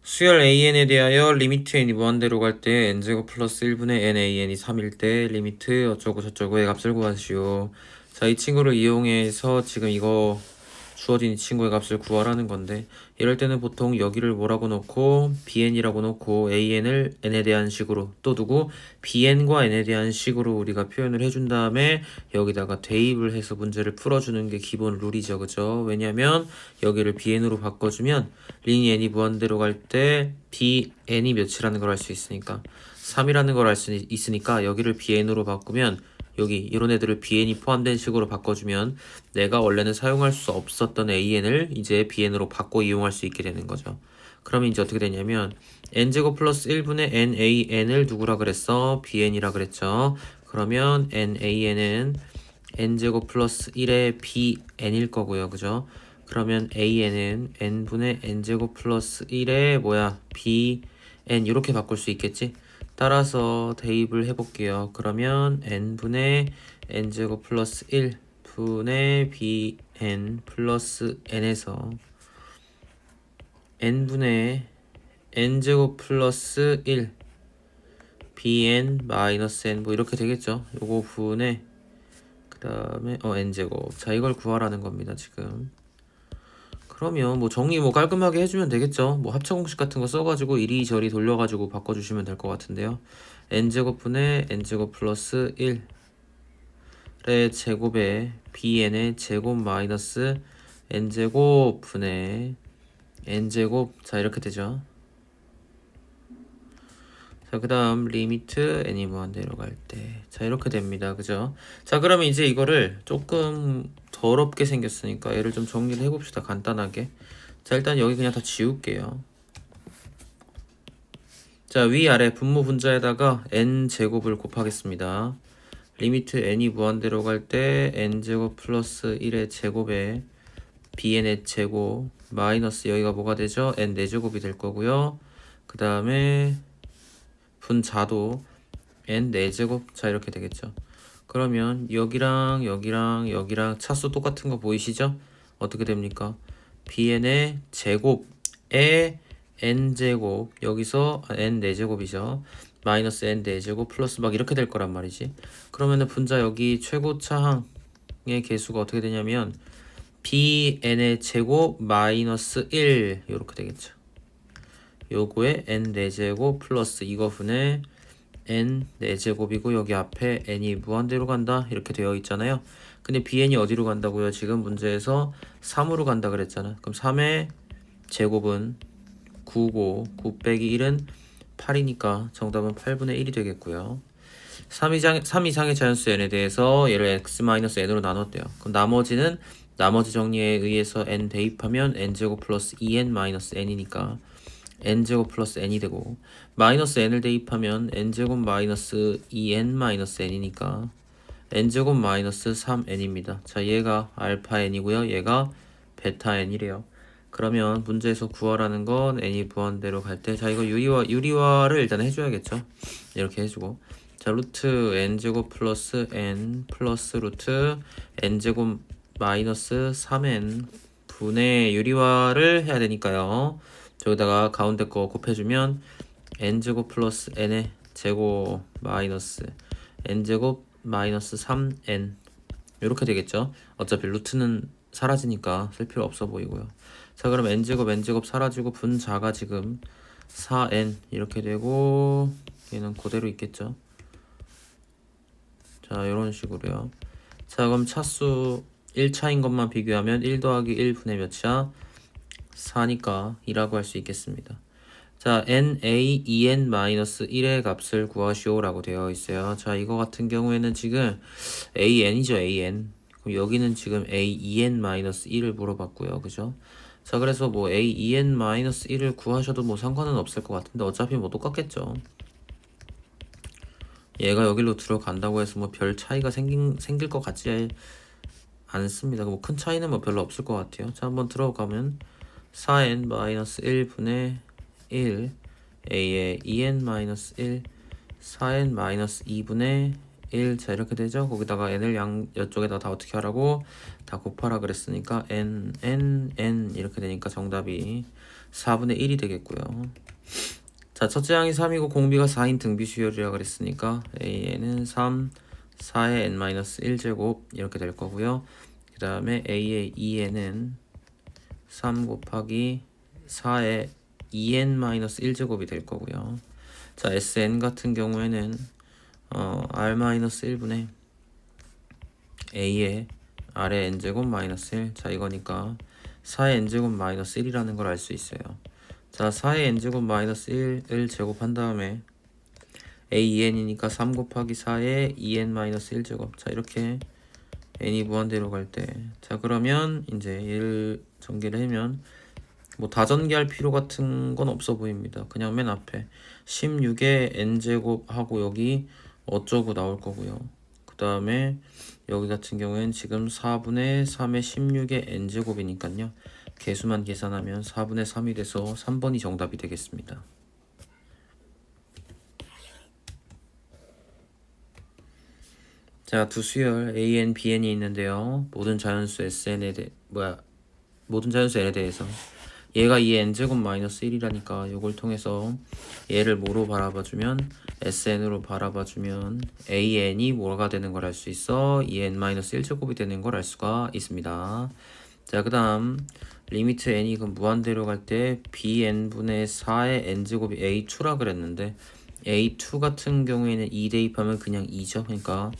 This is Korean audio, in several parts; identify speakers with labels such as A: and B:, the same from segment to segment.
A: 수열 an에 대하여 리미트 n이 무한대로 갈 때 n제곱 플러스 1분의 nan이 3일 때 리미트 어쩌고 저쩌고의 값을 구하시오. 자, 이 친구를 이용해서 지금 이거 주어진 이 친구의 값을 구하라는 건데, 이럴 때는 보통 여기를 뭐라고 놓고 bn이라고 놓고 an을 n에 대한 식으로 또 두고 bn과 n에 대한 식으로 우리가 표현을 해준 다음에 여기다가 대입을 해서 문제를 풀어주는 게 기본 룰이죠. 그죠? 왜냐면 여기를 bn으로 바꿔주면 링이 n이 무한대로 갈 때 bn이 몇이라는 걸 알 수 있으니까 3이라는 걸 알 수 있으니까 여기를 bn으로 바꾸면 여기 이런 애들을 bn이 포함된 식으로 바꿔주면 내가 원래는 사용할 수 없었던 an을 이제 bn으로 바꿔 이용할 수 있게 되는 거죠. 그러면 이제 어떻게 되냐면 n제곱 플러스 1분의 nan을 누구라 그랬어? bn이라 그랬죠. 그러면 nan은 n제곱 플러스 1의 bn일 거고요. 그죠? 그러면 an은 n분의 n제곱 플러스 1의 뭐야? bn 이렇게 바꿀 수 있겠지? 따라서 대입을 해볼게요. 그러면 n분의 n제곱 플러스 1분의 bn 플러스 n에서 n분의 n제곱 플러스 1 bn 마이너스 n 뭐 이렇게 되겠죠. 요거 분의 그 다음에 n제곱. 자, 이걸 구하라는 겁니다 지금. 그러면 뭐 정리 뭐 깔끔하게 해주면 되겠죠. 뭐 합차 공식 같은 거 써가지고 이리저리 돌려가지고 바꿔주시면 될 것 같은데요. n제곱분의 n제곱 플러스 1의 제곱에 bn의 제곱 마이너스 n제곱 분의 n제곱. 자, 이렇게 되죠. 자, 그 다음 리미트 n이 무한대로 갈 때. 자, 이렇게 됩니다. 그죠? 자, 그러면 이제 이거를 조금 더럽게 생겼으니까 얘를 좀 정리를 해봅시다. 간단하게. 자, 일단 여기 그냥 다 지울게요. 자, 위아래 분모 분자에다가 n제곱을 곱하겠습니다. 리미트 n이 무한대로 갈 때 n제곱 플러스 1의 제곱에 bn의 제곱 마이너스 여기가 뭐가 되죠? n 4제곱이 될 거고요. 그 다음에 분자도 n 4제곱. 자, 이렇게 되겠죠. 그러면 여기랑 여기랑 여기랑 차수 똑같은 거 보이시죠? 어떻게 됩니까? bn의 제곱에 n제곱, 여기서 n 4제곱이죠. 마이너스 n 4제곱 플러스 막 이렇게 될 거란 말이지. 그러면은 분자 여기 최고차항의 개수가 어떻게 되냐면 bn의 제곱 마이너스 1 이렇게 되겠죠. 요거에 n 4제곱 플러스 이거 분의 n 4제곱이고 여기 앞에 n이 무한대로 간다 이렇게 되어 있잖아요. 근데 bn이 어디로 간다고요? 지금 문제에서 3으로 간다 그랬잖아. 그럼 3의 제곱은 9고 9 빼기 1은 8이니까 정답은 8분의 1이 되겠고요. 3 이상의 자연수 n에 대해서 얘를 x-n으로 나눴대요. 그럼 나머지는 나머지 정리에 의해서 n 대입하면 n제곱 플러스 2n-n이니까 n제곱 플러스 n이 되고, 마이너스 n을 대입하면 n제곱 마이너스 2n-n이니까 n제곱 마이너스 3n입니다. 자, 얘가 알파 n이고요. 얘가 베타 n이래요. 그러면 문제에서 구하라는 건 n이 무한대로 갈 때, 자, 이거 유리화를 일단 해줘야겠죠. 이렇게 해주고, 자, 루트 n제곱 플러스 n 플러스 루트 n제곱 마이너스 3n 분의 유리화를 해야 되니까요. 저기다가 가운데 거 곱해주면 n제곱 플러스 n의 제곱 마이너스 n제곱 마이너스 3n 이렇게 되겠죠. 어차피 루트는 사라지니까 쓸 필요 없어 보이고요. 자, 그럼 n제곱 사라지고 분자가 지금 4n 이렇게 되고 얘는 그대로 있겠죠. 자, 이런 식으로요. 자, 그럼 차수 1차인 것만 비교하면 1 더하기 1분의 몇이야? 4니까 2라고 할 수 있겠습니다. 자, na-en-1의 값을 구하시오 라고 되어 있어요. 자, 이거 같은 경우에는 지금 an이죠, an. 그럼 여기는 지금 a2n-1을 물어봤고요. 그죠? 자, 그래서 뭐 a2n-1을 구하셔도 뭐 상관은 없을 것 같은데 어차피 뭐 똑같겠죠. 얘가 여기로 들어간다고 해서 뭐 별 차이가 생길 것 같지 않습니다. 뭐 큰 차이는 뭐 별로 없을 것 같아요. 자, 한번 들어가면 4n-1분의 1 a의 2n-1 4n-2분의 1. 자, 이렇게 되죠. 거기다가 n을 이쪽에다 다 어떻게 하라고? 다 곱하라 그랬으니까 n 이렇게 되니까 정답이 4분의 1이 되겠고요. 자, 첫째 항이 3이고 공비가 4인 등비 수열이라 그랬으니까 a는 3, 4의 n-1제곱 이렇게 될 거고요. 그 다음에 a의 2n은 3 곱하기 4의 2n-1제곱이 될 거고요. 자, sn 같은 경우에는 r-1분의 a의 r의 n제곱 마이너스 1. 자, 이거니까 4의 n제곱 마이너스 1이라는 걸 알 수 있어요. 자, 4의 n제곱 마이너스 1을 제곱한 다음에 a2n이니까 3 곱하기 4의 2n 마이너스 1제곱. 자, 이렇게 n이 무한대로 갈 때, 자, 그러면 이제 얘를 전개를 하면 뭐 다 전개할 필요 같은 건 없어 보입니다. 그냥 맨 앞에 16의 n제곱 하고 여기 어쩌고 나올 거고요. 그 다음에 여기 같은 경우엔 지금 4분의 3의 16의 n제곱이니까요. 개수만 계산하면 4분의 3이 돼서 3번이 정답이 되겠습니다. 자, 두 수열 AN, BN이 있는데요. 모든 자연수 n에 대해서 얘가 2의 n제곱 마이너스 1이라니까 요걸 통해서 얘를 뭐로 바라봐주면 SN으로 바라봐주면 AN이 뭐가 되는 걸 알 수 있어? 2n 마이너스 1제곱이 되는 걸 알 수가 있습니다. 자, 그 다음 리미트 n이 그 무한대로 갈 때 bn분의 4의 n제곱이 a2라 그랬는데 a2 같은 경우에는 2 대입하면 그냥 2죠. 그러니까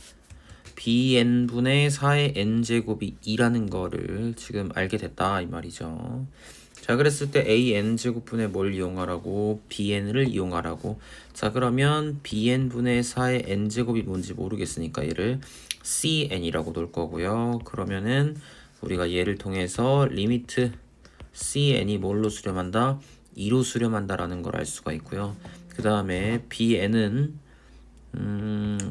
A: bn분의 4의 n제곱이 2라는 거를 지금 알게 됐다 이 말이죠. 자, 그랬을 때 an제곱분의 뭘 이용하라고? bn을 이용하라고. 자, 그러면 bn분의 4의 n제곱이 뭔지 모르겠으니까 얘를 cn이라고 놓을 거고요. 그러면은 우리가 얘를 통해서 리미트 cn이 뭘로 수렴한다? 2로 수렴한다라는 걸 알 수가 있고요. 그 다음에 bn은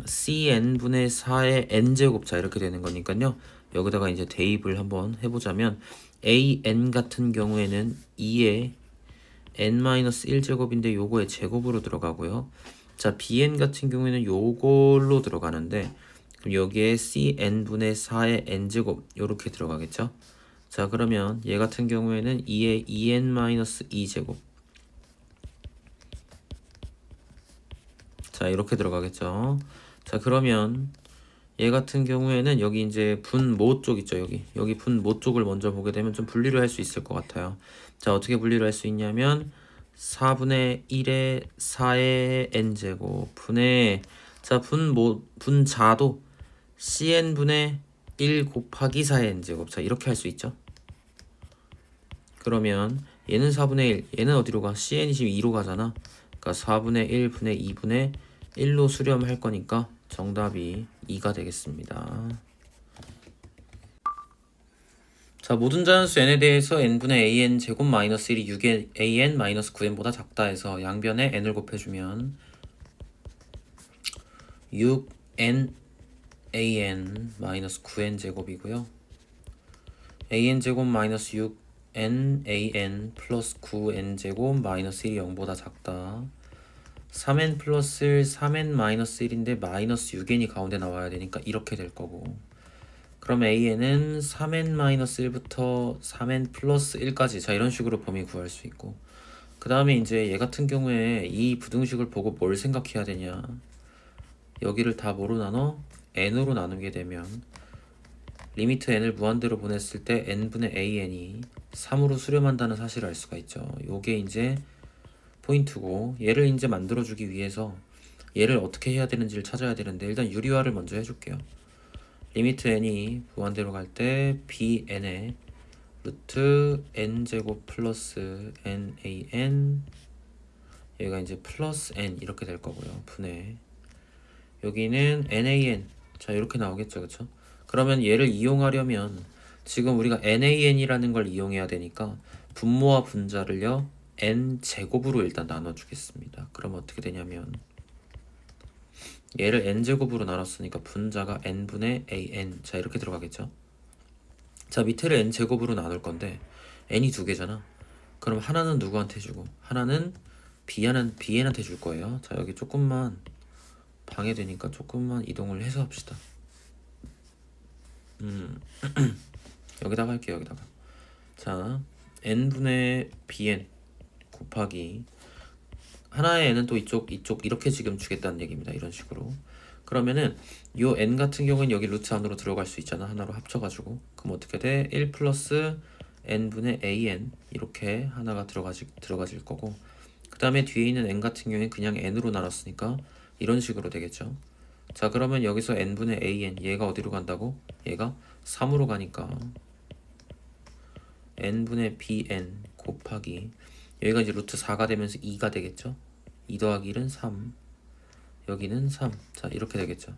A: cn분의 4의 n제곱. 자, 이렇게 되는 거니까요. 여기다가 이제 대입을 한번 해보자면 an 같은 경우에는 2의 n-1제곱인데 요거의 제곱으로 들어가고요. 자, bn 같은 경우에는 요걸로 들어가는데 그럼 여기에 cn분의 4의 n제곱 요렇게 들어가겠죠. 자, 그러면 얘 같은 경우에는 2의 2n-2제곱. 자, 이렇게 들어가겠죠. 자, 그러면 얘 같은 경우에는 여기 이제 분모 쪽 있죠. 여기 분모 쪽을 먼저 보게 되면 좀 분리를 할 수 있을 것 같아요. 자, 어떻게 분리를 할 수 있냐면 4분의 1의 4의 n제곱 분의, 자, 분자도 cn분의 1 곱하기 4의 n제곱. 자, 이렇게 할 수 있죠. 그러면 얘는 4분의 1, 얘는 어디로 가? cn이 지금 2로 가잖아. 그러니까 4분의 1 분의 2분의 1로 수렴할 거니까 정답이 2가 되겠습니다. 자, 모든 자연수 n에 대해서 n분의 an 제곱 마이너스 1이 6의 an 마이너스 9n보다 작다 해서 양변에 n을 곱해주면 6n an 마이너스 9n 제곱이고요. an 제곱 마이너스 6n an 플러스 9n 제곱 마이너스 1이 0보다 작다. 3n 플러스 1, 3n 마이너스 1인데 마이너스 6n이 가운데 나와야 되니까 이렇게 될 거고, 그럼 an은 3n 마이너스 1부터 3n 플러스 1까지, 자, 이런 식으로 범위 구할 수 있고, 그 다음에 이제 얘 같은 경우에 이 부등식을 보고 뭘 생각해야 되냐, 여기를 다 뭐로 나눠? n으로 나누게 되면 리미트 n을 무한대로 보냈을 때 n분의 an이 3으로 수렴한다는 사실을 알 수가 있죠. 요게 이제 포인트고, 얘를 이제 만들어주기 위해서 얘를 어떻게 해야 되는지를 찾아야 되는데 일단 유리화를 먼저 해줄게요. 리미트 n이 무한대로 갈 때 bn의 루트 n제곱 플러스 nan, 얘가 이제 플러스 n 이렇게 될 거고요. 분의 여기는 nan, 자, 이렇게 나오겠죠, 그쵸? 그러면 얘를 이용하려면 지금 우리가 nan이라는 걸 이용해야 되니까 분모와 분자를요 n제곱으로 일단 나눠주겠습니다. 그럼 어떻게 되냐면 얘를 n제곱으로 나눴으니까 분자가 n분의 an, 자, 이렇게 들어가겠죠. 자, 밑에를 n제곱으로 나눌 건데 n이 두 개잖아. 그럼 하나는 누구한테 주고 하나는 bn한테 줄 거예요. 자, 여기 조금만 방해되니까 조금만 이동을 해서 합시다. 여기다가 할게요. 여기다가. 자, n분의 bn, 곱하기 하나의 n은 또 이쪽 이렇게 지금 주겠다는 얘기입니다. 이런 식으로. 그러면은 요 n 같은 경우는 여기 루트 안으로 들어갈 수 있잖아. 하나로 합쳐가지고. 그럼 어떻게 돼? 1 플러스 n분의 an 이렇게 하나가 들어가질 거고, 그 다음에 뒤에 있는 n 같은 경우에는 그냥 n으로 나눴으니까 이런 식으로 되겠죠. 자, 그러면 여기서 n분의 an 얘가 어디로 간다고? 얘가 3으로 가니까 n분의 bn 곱하기 여기가 이제 루트 4가 되면서 2가 되겠죠. 2 더하기 1은 3, 여기는 3. 자, 이렇게 되겠죠.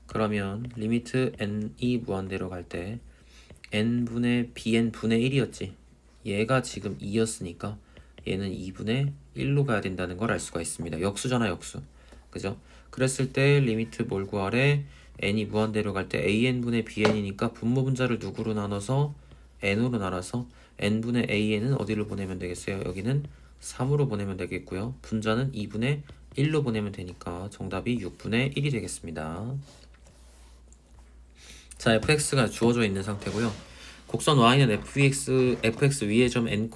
A: 그러면 리미트 n이 무한대로 갈 때 n분의 bn 분의 1이었지. 얘가 지금 2였으니까 얘는 2분의 1로 가야 된다는 걸 알 수가 있습니다. 역수잖아, 역수. 그죠? 그랬을 때 리미트 뭘 구하래? n이 무한대로 갈 때 an분의 bn이니까 분모 분자를 누구로 나눠서 n으로 나눠서 n분의 an은 어디로 보내면 되겠어요? 여기는 3으로 보내면 되겠고요. 분자는 2분의 1로 보내면 되니까 정답이 6분의 1이 되겠습니다. 자, fx가 주어져 있는 상태고요. 곡선 y는 fx 위에 점 n,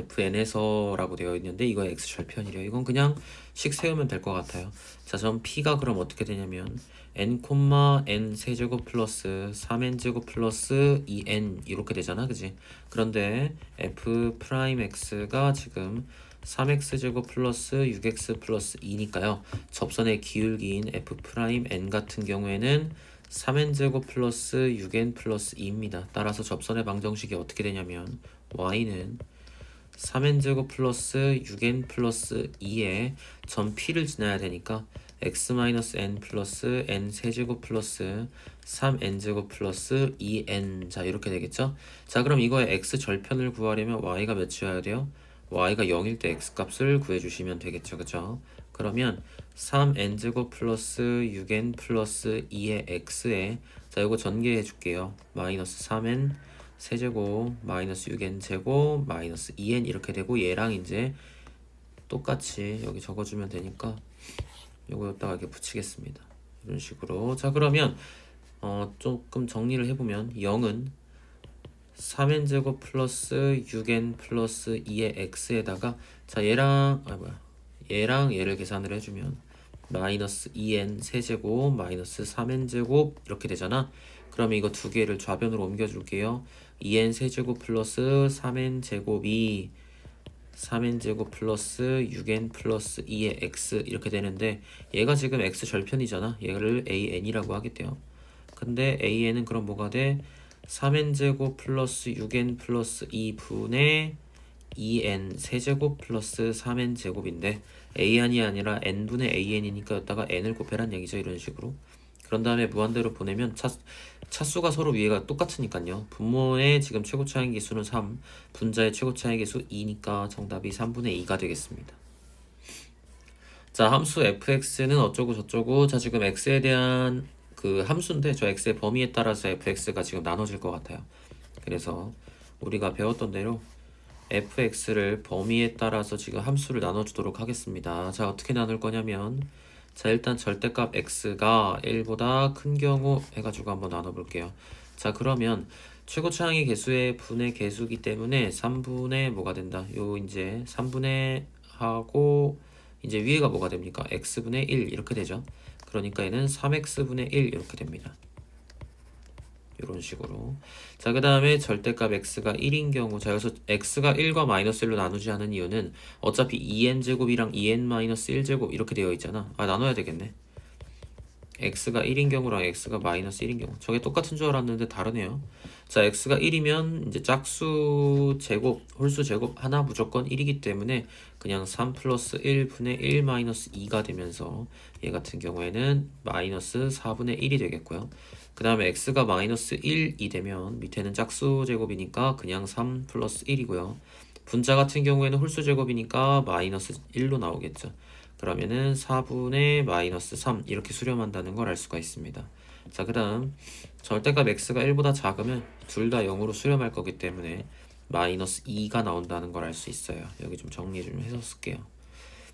A: fn에서 라고 되어 있는데 이거 x 절편이래요. 이건 그냥 식 세우면 될 것 같아요. 자, 점 p가 그럼 어떻게 되냐면 n, n 세제곱 플러스 3n제곱 플러스 2n 이렇게 되잖아, 그지? 그런데 f 프라임 x가 지금 3x제곱 플러스 6x 플러스 2니까요. 접선의 기울기인 f 프라임 n 같은 경우에는 3n제곱 플러스 6n 플러스 2입니다. 따라서 접선의 방정식이 어떻게 되냐면 y는 3n제곱 플러스 6n 플러스 2에 점 p를 지나야 되니까 x-n 플러스 n 세제곱 플러스 3n제곱 플러스 2n. 자, 이렇게 되겠죠. 자, 그럼 이거의 x 절편을 구하려면 y가 몇이어야 돼요? y가 0일 때 x값을 구해주시면 되겠죠. 그죠? 그러면 3n제곱 플러스 6n 플러스 2의 x에, 자, 이거 전개해 줄게요. 마이너스 3n 세제곱 마이너스 6n 제곱 마이너스 2n 이렇게 되고, 얘랑 이제 똑같이 여기 적어주면 되니까 요거 여기다가 이렇게 붙이겠습니다. 이런 식으로. 자, 그러면 조금 정리를 해보면 0은 3n제곱 플러스 6n 플러스 2의 x에다가, 자, 얘랑 얘를 계산을 해주면 마이너스 2n 세제곱 마이너스 3n제곱 이렇게 되잖아. 그러면 이거 두 개를 좌변으로 옮겨줄게요. 2n 세제곱 플러스 3n 제곱이 3n제곱 플러스 6n 플러스 2의 x 이렇게 되는데, 얘가 지금 x 절편이잖아. 얘를 an이라고 하겠대요. 근데 an은 그럼 뭐가 돼? 3n제곱 플러스 6n 플러스 2분의 2n 세제곱 플러스 3n 제곱인데 an이 아니라 n분의 an이니까 여기다가 n을 곱해란 얘기죠. 이런 식으로. 그런 다음에 무한대로 보내면 차수가 서로 위에가 똑같으니까요. 분모의 지금 최고 차항 기수는 3, 분자의 최고 차항 기수 2니까 정답이 3분의 2가 되겠습니다. 자, 함수 fx는 어쩌고 저쩌고. 자, 지금 x에 대한 그 함수인데 저 x의 범위에 따라서 fx가 지금 나눠질 것 같아요. 그래서 우리가 배웠던 대로 fx를 범위에 따라서 지금 함수를 나눠주도록 하겠습니다. 자, 어떻게 나눌 거냐면, 자, 일단 절대값 x가 1보다 큰 경우 해가지고 한번 나눠볼게요. 자, 그러면 최고 차항의 개수의 분의 개수기 때문에 3분의 뭐가 된다? 요 이제 3분의 하고 이제 위에가 뭐가 됩니까? x분의 1 이렇게 되죠. 그러니까 얘는 3x분의 1 이렇게 됩니다. 이런 식으로. 자, 그 다음에 절대값 x가 1인 경우, 자, 여기서 x가 1과 마이너스 1로 나누지 않은 이유는 어차피 2n제곱이랑 2n-1제곱 이렇게 되어 있잖아. 아, 나눠야 되겠네. x가 1인 경우랑 x가 마이너스 1인 경우. 저게 똑같은 줄 알았는데 다르네요. 자, x가 1이면 이제 짝수 제곱, 홀수 제곱 하나 무조건 1이기 때문에 그냥 3 플러스 1분의 1 마이너스 2가 되면서 얘 같은 경우에는 마이너스 4분의 1이 되겠고요. 그 다음에 x가 마이너스 1이 되면 밑에는 짝수 제곱이니까 그냥 3 플러스 1이고요. 분자 같은 경우에는 홀수 제곱이니까 마이너스 1로 나오겠죠. 그러면은 4분의 마이너스 3 이렇게 수렴한다는 걸 알 수가 있습니다. 자, 그 다음 절대값 x가 1보다 작으면 둘 다 0으로 수렴할 거기 때문에 마이너스 2가 나온다는 걸 알 수 있어요. 여기 좀 정리 좀 해서 쓸게요.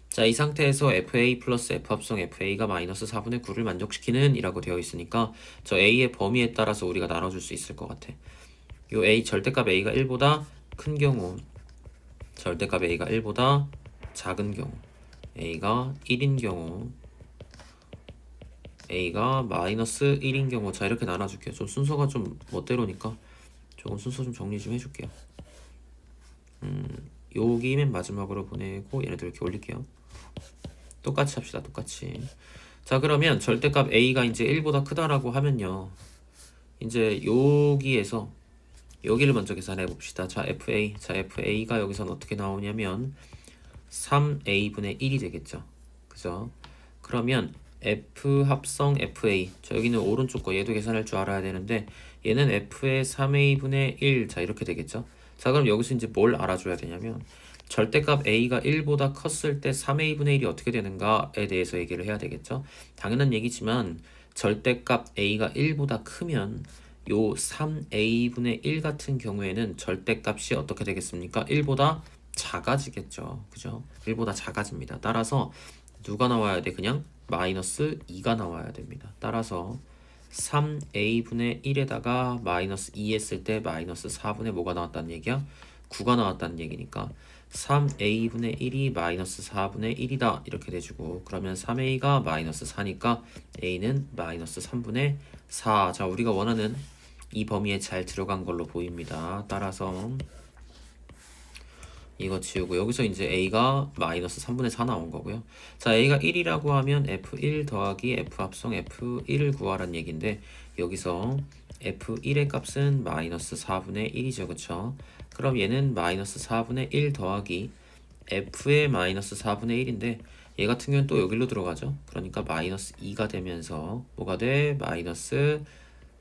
A: 자, 이 상태에서 fa 플러스 f합성 fa가 마이너스 4분의 9를 만족시키는 이라고 되어 있으니까 저 a의 범위에 따라서 우리가 나눠줄 수 있을 것 같아. 요 a 절대값 a가 1보다 큰 경우, 절대값 a가 1보다 작은 경우, a가 1인 경우, a가 마이너스 1인 경우. 자, 이렇게 나눠줄게요. 좀 순서가 좀 멋대로니까 조금 순서 좀 정리 좀 해줄게요. 여기 맨 마지막으로 보내고 얘네들 이렇게 올릴게요. 똑같이 합시다. 똑같이. 자, 그러면 절대값 a가 이제 1보다 크다라고 하면요, 이제 여기에서 여기를 먼저 계산해 봅시다. 자, FA가 여기서는 어떻게 나오냐면 3A분의 1이 되겠죠. 그죠? 그러면 F 합성 FA, 자, 여기는 오른쪽 거 얘도 계산할 줄 알아야 되는데 얘는 F의 3A분의 1, 자, 이렇게 되겠죠. 자, 그럼 여기서 이제 뭘 알아줘야 되냐면 절대값 A가 1보다 컸을 때 3A분의 1이 어떻게 되는가에 대해서 얘기를 해야 되겠죠. 당연한 얘기지만 절대값 A가 1보다 크면 요 3A분의 1 같은 경우에는 절대값이 어떻게 되겠습니까? 1보다 작아지겠죠. 그죠? 1보다 작아집니다. 따라서 누가 나와야 돼? 그냥 마이너스 2가 나와야 됩니다. 따라서 3A분의 1에다가 마이너스 2 했을 때 마이너스 4분의 뭐가 나왔다는 얘기야? 9가 나왔다는 얘기니까 3A분의 1이 마이너스 4분의 1이다 이렇게 돼주고, 그러면 3A가 마이너스 4니까 A는 마이너스 3분의 4. 자, 우리가 원하는 이 범위에 잘 들어간 걸로 보입니다. 따라서 이거 지우고 여기서 이제 A가 마이너스 3분의 4 나온 거고요. 자, A가 1이라고 하면 F1 더하기 F 합성 F1을 구하란 얘기인데 여기서 F1의 값은 마이너스 4분의 1이죠. 그쵸? 그럼 얘는 마이너스 4분의 1 더하기 F의 마이너스 4분의 1인데 얘 같은 경우는 또 여기로 들어가죠. 그러니까 마이너스 2가 되면서 뭐가 돼? 마이너스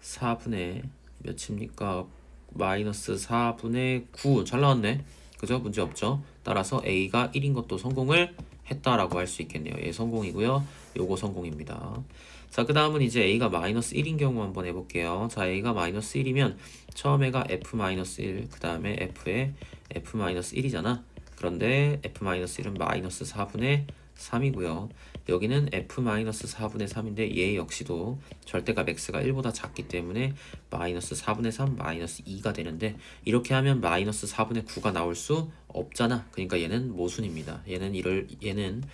A: 4분의 몇입니까? 마이너스 4분의 9. 잘 나왔네. 그죠? 문제 없죠? 따라서 A가 1인 것도 성공을 했다라고 할 수 있겠네요. 얘 성공이고요. 요거 성공입니다. 자, 그 다음은 이제 A가 마이너스 1인 경우 한번 해볼게요. 자, A가 마이너스 1이면 처음에가 F-1, 그 다음에 F에 F-1이잖아. 그런데 F-1은 마이너스 4분의 3이고요. 여기는 F-4분의 3인데 얘 역시도 절대값 X가 1보다 작기 때문에 마이너스 4분의 3 마이너스 2가 되는데 이렇게 하면 마이너스 4분의 9가 나올 수 없잖아. 그러니까 얘는 모순입니다. 얘는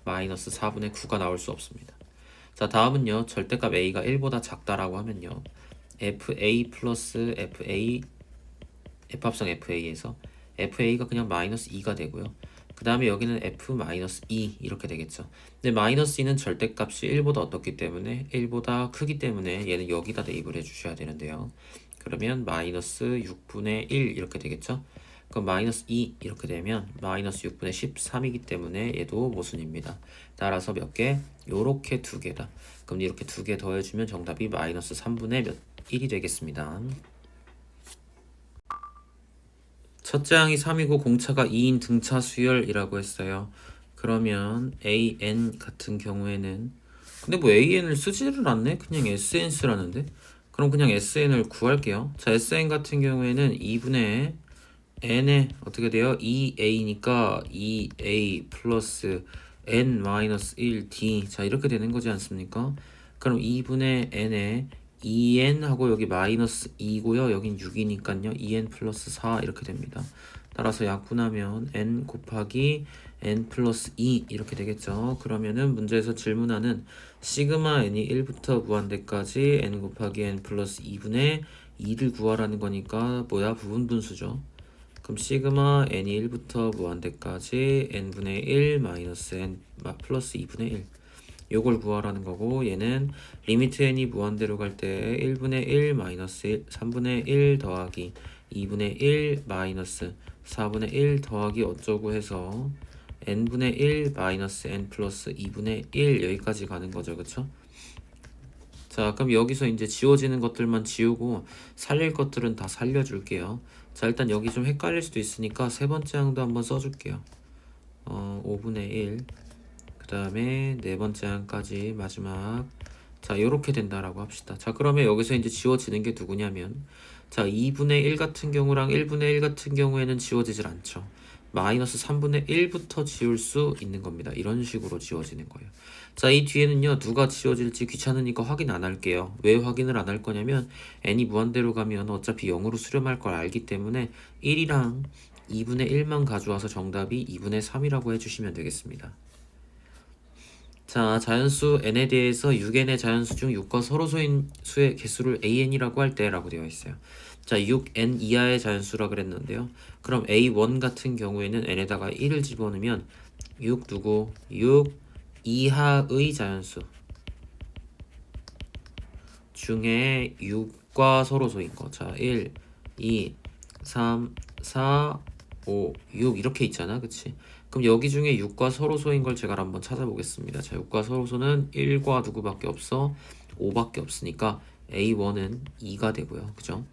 A: 마이너스 4분의 9가 나올 수 없습니다. 자, 다음은요. 절대값 A가 1보다 작다라고 하면요, FA 플러스 F 합성 FA에서 FA가 그냥 마이너스 2가 되고요. 그 다음에 여기는 F-2 이렇게 되겠죠. 근데 마이너스 2는 절대값이 1보다 어떻기 때문에 1보다 크기 때문에 얘는 여기다 대입을 해주셔야 되는데요. 그러면 마이너스 6분의 1 이렇게 되겠죠. 그럼 마이너스 2 이렇게 되면 마이너스 6분의 13이기 때문에 얘도 모순입니다. 따라서 몇 개? 요렇게 두 개다. 그럼 이렇게 두 개 더해주면 정답이 마이너스 3분의 몇 1이 되겠습니다. 첫째 항이 3이고 공차가 2인 등차 수열이라고 했어요. 그러면 AN 같은 경우에는 근데 뭐 AN을 쓰지를 않네? 그냥 SN 쓰라는데? 그럼 그냥 SN을 구할게요. 자, SN 같은 경우에는 2분의 N에 어떻게 돼요? 2A니까 2A 플러스 N-1D. 자, 이렇게 되는 거지 않습니까? 그럼 2분의 N에 2n 하고 여기 마이너스 2고요. 여긴 6이니까요. 2n 플러스 4 이렇게 됩니다. 따라서 약분하면 n 곱하기 n 플러스 2 이렇게 되겠죠. 그러면은 문제에서 질문하는 시그마 n이 1부터 무한대까지 n 곱하기 n 플러스 2분의 2를 구하라는 거니까 뭐야? 부분분수죠. 그럼 시그마 n이 1부터 무한대까지 n분의 1 마이너스 n 플러스 2분의 1 요걸 구하라는 거고, 얘는 리미트 n이 무한대로 갈 때 1분의 1 마이너스 1 3분의 1 더하기 2분의 1 마이너스 4분의 1 더하기 어쩌고 해서 n분의 1 마이너스 n 플러스 2분의 1 여기까지 가는 거죠. 그쵸? 자, 그럼 여기서 이제 지워지는 것들만 지우고 살릴 것들은 다 살려줄게요. 자, 일단 여기 좀 헷갈릴 수도 있으니까 세 번째 항도 한번 써줄게요. 5분의 1 그 다음에 네 번째 항까지 마지막. 자, 요렇게 된다라고 합시다. 자, 그러면 여기서 이제 지워지는 게 누구냐면, 자, 2분의 1 같은 경우랑 1분의 1 같은 경우에는 지워지질 않죠. 마이너스 3분의 1부터 지울 수 있는 겁니다. 이런 식으로 지워지는 거예요. 자, 이 뒤에는요, 누가 지워질지 귀찮으니까 확인 안 할게요. 왜 확인을 안 할 거냐면 n이 무한대로 가면 어차피 0으로 수렴할 걸 알기 때문에 1이랑 2분의 1만 가져와서 정답이 2분의 3이라고 해주시면 되겠습니다. 자, 자연수 n에 대해서 6n의 자연수 중 6과 서로소인 수의 개수를 an이라고 할 때라고 되어 있어요. 자, 6n 이하의 자연수라 그랬는데요. 그럼 a1 같은 경우에는 n에다가 1을 집어넣으면 6 누구? 6 이하의 자연수 중에 6과 서로소인 거. 자, 1, 2, 3, 4, 5, 6 이렇게 있잖아. 그치? 그럼 여기 중에 6과 서로소인 걸 제가 한번 찾아보겠습니다. 자, 6과 서로소는 1과 누구밖에 없어? 5밖에 없으니까 A1은 2가 되고요. 그죠?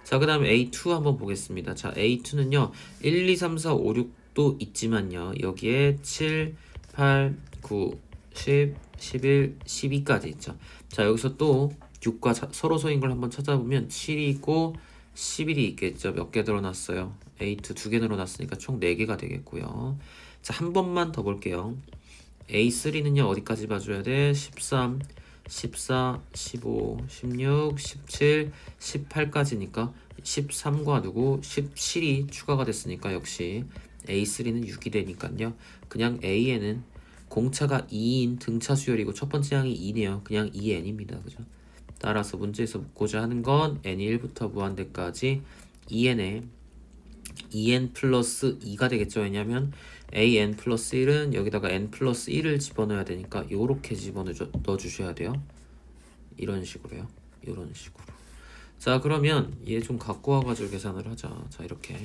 A: 자, 그 다음에 A2 한번 보겠습니다. 자, A2는요 1, 2, 3, 4, 5, 6도 있지만요 여기에 7, 8, 9, 10, 11, 12까지 있죠. 자, 여기서 또 6과 서로소인 걸 한번 찾아보면 7이 있고 11이 있겠죠. 몇 개 늘어났어요? A2 2개 늘어났으니까 총 4개가 되겠고요. 자, 한 번만 더 볼게요. A3는요 어디까지 봐줘야 돼? 13, 14, 15, 16, 17, 18까지니까 13과 누구? 17이 추가가 됐으니까 역시 A3는 6이 되니까요. 그냥 A에는 공차가 2인 등차 수열이고 첫 번째 항이 2네요. 그냥 2n입니다. 그죠? 따라서 문제에서 묻고자 하는 건 n이 1부터 무한대까지 2n에 2n 플러스 2가 되겠죠. 왜냐면 an 플러스 1은 여기다가 n 플러스 1을 집어넣어야 되니까 요렇게 집어넣어 주셔야 돼요. 이런 식으로요. 이런 식으로. 자, 그러면 얘 좀 갖고 와가지고 계산을 하자. 자, 이렇게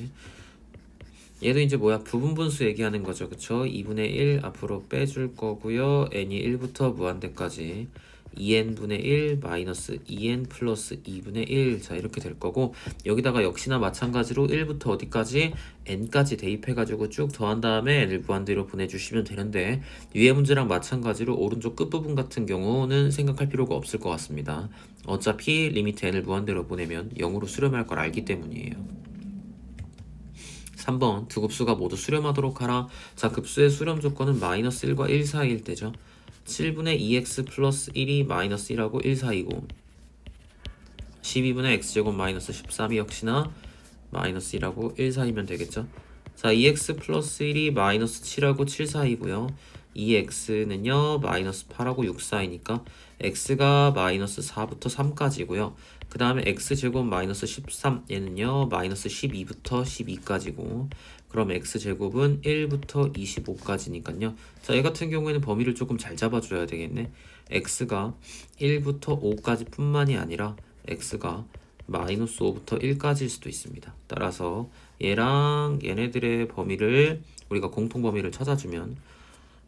A: 얘도 이제 뭐야? 부분분수 얘기하는 거죠. 그쵸? 2분의 1 앞으로 빼줄 거고요. n이 1부터 무한대까지 2n분의 1 마이너스 2n 플러스 2분의 1. 자, 이렇게 될 거고 여기다가 역시나 마찬가지로 1부터 어디까지? n까지 대입해가지고 쭉 더한 다음에 n을 무한대로 보내주시면 되는데 위에 문제랑 마찬가지로 오른쪽 끝부분 같은 경우는 생각할 필요가 없을 것 같습니다. 어차피 리미트 n을 무한대로 보내면 0으로 수렴할 걸 알기 때문이에요. 3번 두 급수가 모두 수렴하도록 하라. 자, 급수의 수렴 조건은 마이너스 1과 1 사이일 때죠. 7분의 2x 플러스 1이 마이너스 1하고 1 사이고 12분의 x제곱 마이너스 13이 역시나 마이너스 1하고 1 사이면 되겠죠. 자, 2x 플러스 1이 마이너스 7하고 7 사이고요. 2x는요 마이너스 8하고 6 사이니까 x가 마이너스 4부터 3까지고요. 그 다음에 x제곱 마이너스 13 얘는요 마이너스 12부터 12까지고 그럼 x제곱은 1부터 25까지니까요. 자, 얘 같은 경우에는 범위를 조금 잘 잡아줘야 되겠네. x가 1부터 5까지 뿐만이 아니라 x가 마이너스 5부터 1까지일 수도 있습니다. 따라서 얘랑 얘네들의 범위를 우리가 공통 범위를 찾아주면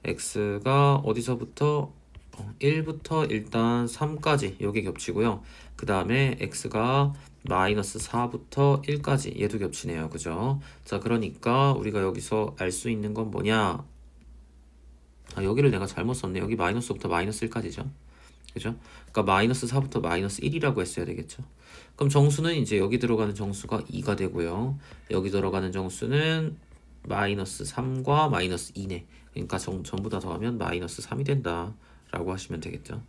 A: x가 어디서부터 1부터 일단 3까지 여기 겹치고요. 그 다음에 x가 마이너스 4부터 1까지 얘도 겹치네요. 그죠? 자, 그러니까 우리가 여기서 알 수 있는 건 뭐냐? 아, 여기를 내가 잘못 썼네. 여기 마이너스부터 마이너스 1까지죠. 그죠? 그러니까 마이너스 4부터 마이너스 1이라고 했어야 되겠죠. 그럼 정수는 이제 여기 들어가는 정수가 2가 되고요. 여기 들어가는 정수는 마이너스 3과 마이너스 2네. 그러니까 전부 다 더하면 마이너스 3이 된다 라고 하시면 되겠죠.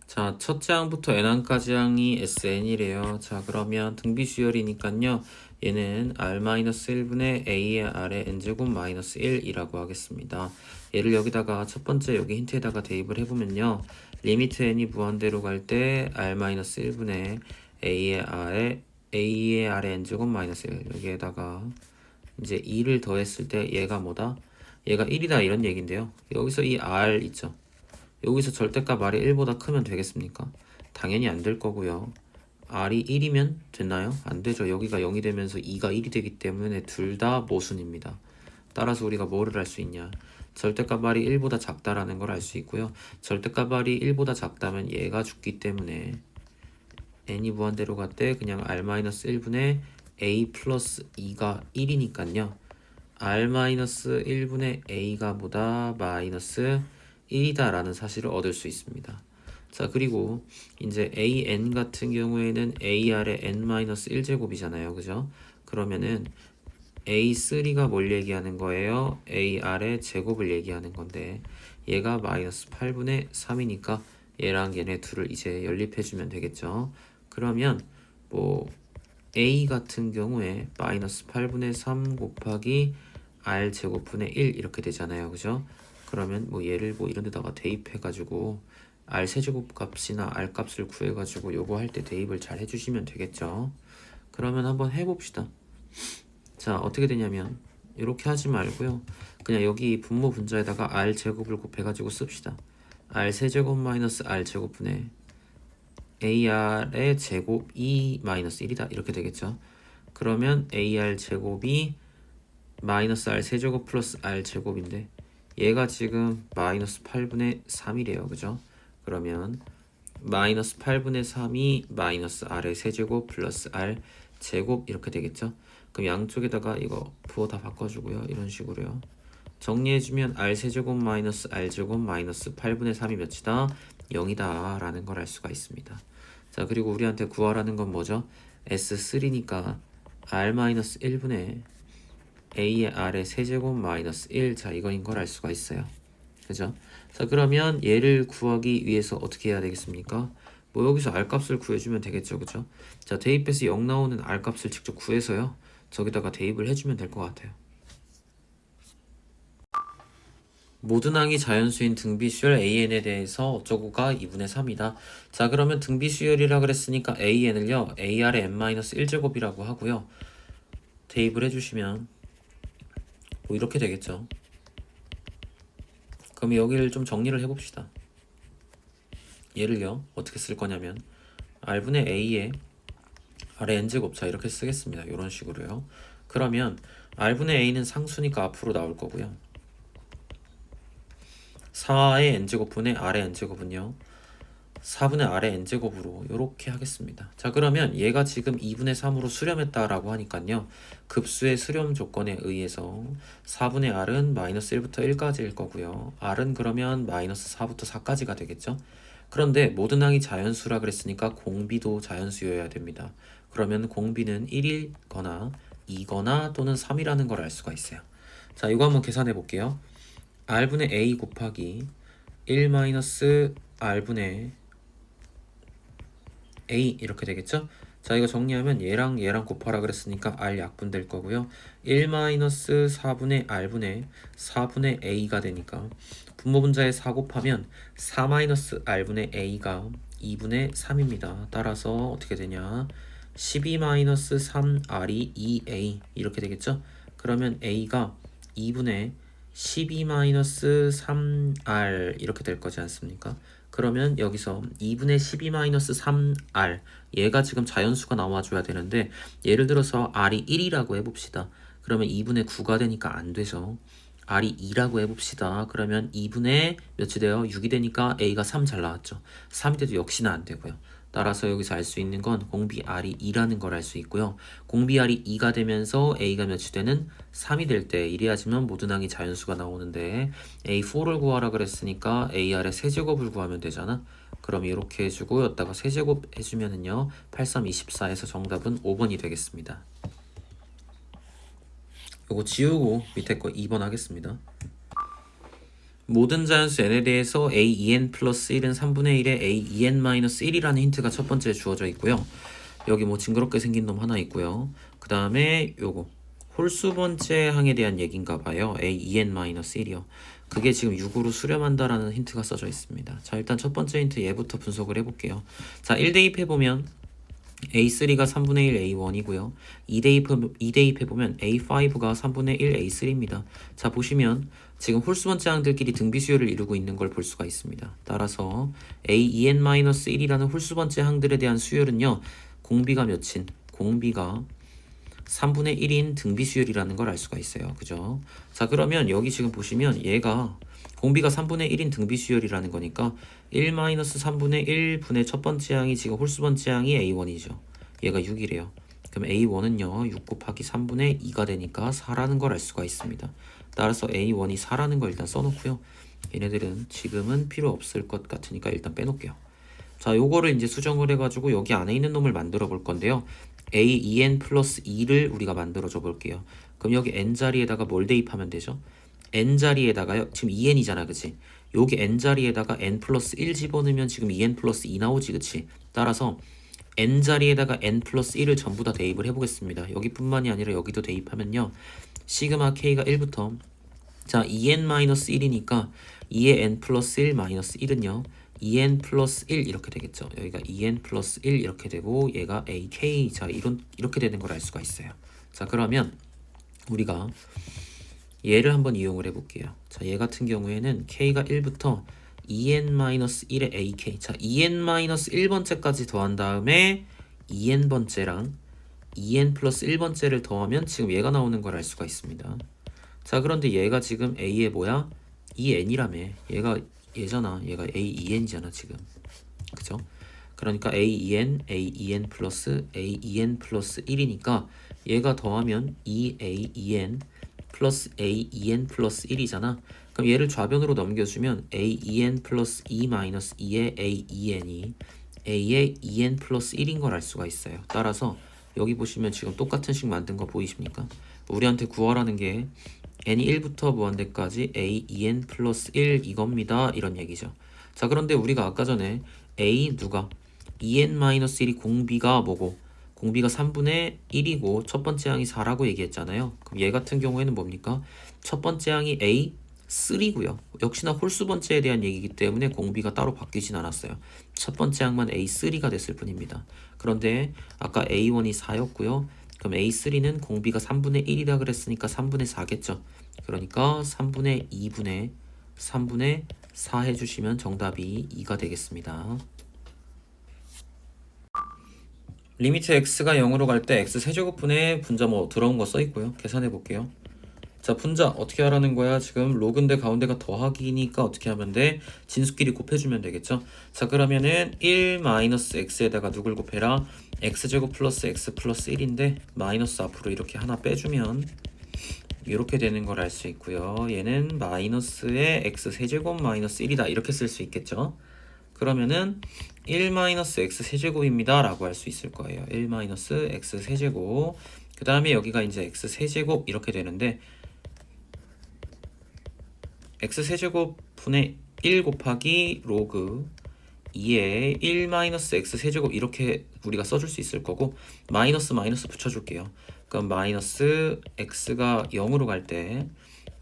A: 자, 첫째 항부터 n항까지 항이 sn이래요. 자, 그러면 등비수열이니까요. 얘는 r-1분의 a의 r의 n제곱 마이너스 1이라고 하겠습니다. 얘를 여기다가 첫 번째 여기 힌트에다가 대입을 해보면요. 리미트 n이 무한대로 갈 때 r-1분의 a의 r의 n제곱 마이너스 1 여기에다가 이제 2를 더했을 때 얘가 뭐다? 얘가 1이다 이런 얘긴데요. 여기서 이 r 있죠. 여기서 절대값 r이 1보다 크면 되겠습니까? 당연히 안 될 거고요. r이 1이면 됐나요? 안 되죠. 여기가 0이 되면서 2가 1이 되기 때문에 둘 다 모순입니다. 따라서 우리가 뭐를 알 수 있냐? 절대값 r이 1보다 작다라는 걸 알 수 있고요. 절대값 r이 1보다 작다면 얘가 죽기 때문에 n이 무한대로 갈 때 그냥 r-1분의 a 플러스 2가 1이니까요. r-1분의 a가 보다 마이너스 1이다 라는 사실을 얻을 수 있습니다. 자, 그리고 이제 an 같은 경우에는 ar의 n-1제곱이잖아요. 그죠? 그러면은 a3가 뭘 얘기하는 거예요? ar의 제곱을 얘기하는 건데 얘가 마이너스 8분의 3이니까 얘랑 얘네 둘을 이제 연립해주면 되겠죠. 그러면 뭐 a 같은 경우에 마이너스 8분의 3 곱하기 r 제곱분의 1 이렇게 되잖아요. 그죠? 그러면 뭐 얘를 뭐 이런 데다가 대입해 가지고 r 세제곱 값이나 r 값을 구해 가지고 요거 할 때 대입을 잘 해주시면 되겠죠. 그러면 한번 해봅시다. 자, 어떻게 되냐면 이렇게 하지 말고요. 그냥 여기 분모 분자에다가 r 제곱을 곱해 가지고 씁시다. r 세제곱 마이너스 r 제곱분의 ar의 제곱 2 마이너스 1이다 이렇게 되겠죠. 그러면 ar 제곱이 마이너스 r 세제곱 플러스 r 제곱인데 얘가 지금 마이너스 8분의 3이래요. 그죠? 그러면 마이너스 8분의 3이 마이너스 r의 세제곱 플러스 r 제곱 이렇게 되겠죠. 그럼 양쪽에다가 이거 부호 다 바꿔주고요. 이런 식으로요. 정리해주면 r 세제곱 마이너스 r 제곱 마이너스 8분의 3이 몇이다? 0이다 라는 걸 알 수가 있습니다. 자, 그리고 우리한테 구하라는 건 뭐죠? S3니까 r 마이너스 1분의 a의 r의 세제곱 마이너스 1. 자, 이거인 걸 알 수가 있어요. 그죠? 자, 그러면 얘를 구하기 위해서 어떻게 해야 되겠습니까? 뭐 여기서 r 값을 구해주면 되겠죠. 그죠? 자, 대입해서 0 나오는 r 값을 직접 구해서요. 저기다가 대입을 해주면 될 것 같아요. 모든 항이 자연수인 등비수열 AN에 대해서 어쩌고가 2분의 3이다. 자, 그러면 등비수열이라 그랬으니까 AN을요. AR의 n-1제곱이라고 하고요. 대입을 해주시면 뭐 이렇게 되겠죠. 그럼 여기를 좀 정리를 해봅시다. 얘를요. 어떻게 쓸 거냐면 R분의 A에 R의 n제곱. 자, 이렇게 쓰겠습니다. 이런 식으로요. 그러면 R분의 A는 상수니까 앞으로 나올 거고요. 4의 n제곱분의 r의 n제곱은요 4분의 r의 n제곱으로 이렇게 하겠습니다. 자, 그러면 얘가 지금 2분의 3으로 수렴했다라고 하니까요 급수의 수렴 조건에 의해서 4분의 r은 마이너스 1부터 1까지일 거고요. r은 그러면 마이너스 4부터 4까지가 되겠죠. 그런데 모든 항이 자연수라 그랬으니까 공비도 자연수여야 됩니다. 그러면 공비는 1이거나 2거나 또는 3이라는 걸 알 수가 있어요. 자, 이거 한번 계산해 볼게요. r분의 a 곱하기 1 마이너스 r분의 a 이렇게 되겠죠? 자, 이거 정리하면 얘랑 얘랑 곱하라 그랬으니까 r 약분될 거고요. 1 마이너스 4분의 r분의 4분의 a가 되니까 분모 분자에 4 곱하면 4 마이너스 r분의 a가 2분의 3입니다. 따라서 어떻게 되냐? 12 마이너스 3r이 2a 이렇게 되겠죠? 그러면 a가 2분의 12-3r 이렇게 될 거지 않습니까? 그러면 여기서 2분의 12-3r 얘가 지금 자연수가 나와줘야 되는데 예를 들어서 r이 1이라고 해봅시다. 그러면 2분의 9가 되니까 안 되죠. r이 2라고 해봅시다. 그러면 2분의 몇이 돼요? 6이 되니까 a가 3 잘 나왔죠. 3이 돼도 역시나 안 되고요. 따라서 여기서 알 수 있는 건 공비 r이 2라는 걸 알 수 있고요. 공비 r이 2가 되면서 a가 몇이 되는 3이 될 때 이래야지만 모든 항이 자연수가 나오는데 a4를 구하라 그랬으니까 ar의 세제곱을 구하면 되잖아. 그럼 이렇게 해주고 여기다가 세제곱 해주면은요 8, 3, 24에서 정답은 5번이 되겠습니다. 요거 지우고 밑에 거 2번 하겠습니다. 모든 자연수 n에 대해서 a2n 플러스 1은 3분의 1에 a2n 마이너스 1이라는 힌트가 첫 번째 주어져 있고요. 여기 뭐 징그럽게 생긴 놈 하나 있고요. 그 다음에 요거 홀수 번째 항에 대한 얘기인가 봐요. a2n 마이너스 1이요. 그게 지금 6으로 수렴한다라는 힌트가 써져 있습니다. 자, 일단 첫 번째 힌트 얘부터 분석을 해볼게요. 자, 1대입해보면 A3가 3분의 1 A1이고요. 2대입해보면 A5가 3분의 1 A3입니다. 자, 보시면 지금 홀수 번째 항들끼리 등비수열을 이루고 있는 걸 볼 수가 있습니다. 따라서 A2n-1이라는 홀수 번째 항들에 대한 수열은요. 공비가 몇인? 공비가 3분의 1인 등비수열이라는 걸 알 수가 있어요. 그죠? 자, 그러면 여기 지금 보시면 얘가 공비가 3분의 1인 등비수열이라는 거니까 1-3분의 1분의 첫 번째 항이 지금 홀수 번째 항이 A1이죠. 얘가 6이래요. 그럼 A1은요 6 곱하기 3분의 2가 되니까 4라는 걸 알 수가 있습니다. 따라서 A1이 4라는 걸 일단 써놓고요. 얘네들은 지금은 필요 없을 것 같으니까 일단 빼놓을게요. 자, 요거를 이제 수정을 해가지고 여기 안에 있는 놈을 만들어 볼 건데요. A2n 플러스 2를 우리가 만들어 줘 볼게요. 그럼 여기 n자리에다가 뭘 대입하면 되죠? n자리에다가요. 지금 2n이잖아, 그치? 여기 n자리에다가 n 플러스 1 집어넣으면 지금 2n 플러스 2 나오지, 그치? 따라서 n 자리에다가 n 플러스 1을 전부 다 대입을 해보겠습니다. 여기뿐만이 아니라 여기도 대입하면요. 시그마 k가 1부터 자 2n-1이니까 2의 n 플러스 1 마이너스 1은요. 2n 플러스 1 이렇게 되겠죠. 여기가 2n 플러스 1 이렇게 되고 얘가 ak 자 이렇게 되는 걸 알 수가 있어요. 자 그러면 우리가 얘를 한번 이용을 해볼게요. 자, 얘 같은 경우에는 k가 1부터 2n-1의 ak 자 2n-1번째까지 더한 다음에 2n번째랑 2n 플러스 1번째를 더하면 지금 얘가 나오는 걸 알 수가 있습니다. 자 그런데 얘가 지금 a의 뭐야? 2n이라며. 얘가 얘잖아. 얘가 a2n이잖아 지금. 그죠? 그러니까 a2n 플러스 a2n 플러스 1이니까 얘가 더하면 2a2n 플러스 a2n 플러스 1이잖아. 그럼 얘를 좌변으로 넘겨주면 a2n 플러스 2 마이너스 2의 a2n이 a의 2n 플러스 1인 걸 알 수가 있어요. 따라서 여기 보시면 지금 똑같은 식 만든 거 보이십니까? 우리한테 구하라는 게 n이 1부터 무한대까지 a 2n 플러스 1 이겁니다. 이런 얘기죠. 자 그런데 우리가 아까 전에 a 누가 2n-1이 공비가 뭐고 공비가 3분의 1이고 첫 번째 항이 4라고 얘기했잖아요. 그럼 얘 같은 경우에는 뭡니까? 첫 번째 항이 a3고요. 역시나 홀수 번째에 대한 얘기이기 때문에 공비가 따로 바뀌진 않았어요. 첫 번째 항만 a3가 됐을 뿐입니다. 그런데 아까 a1이 4였고요. 그럼 a3는 공비가 3분의 1이라 그랬으니까 3분의 4겠죠. 그러니까 3분의 2분의 3분의 4 해주시면 정답이 2가 되겠습니다. 리미트 x가 0으로 갈 때 x 세제곱분의 분자 뭐 들어온 거 써있고요. 계산해 볼게요. 자 분자 어떻게 하라는 거야? 지금 로그인데 가운데가 더하기니까 어떻게 하면 돼? 진수끼리 곱해주면 되겠죠. 자 그러면은 1-x에다가 누굴 곱해라? x제곱 플러스 x 플러스 1인데 마이너스 앞으로 이렇게 하나 빼주면 이렇게 되는 걸 알 수 있고요. 얘는 마이너스의 x 세제곱 마이너스 1이다 이렇게 쓸 수 있겠죠. 그러면은 1-x 세제곱입니다 라고 할 수 있을 거예요. 1-x 세제곱 그 다음에 여기가 이제 x 세제곱 이렇게 되는데 x 세제곱 분의 1 곱하기 로그 2에 1-x 세제곱 이렇게 우리가 써줄 수 있을 거고 마이너스 붙여줄게요. 그럼 마이너스 x가 0으로 갈 때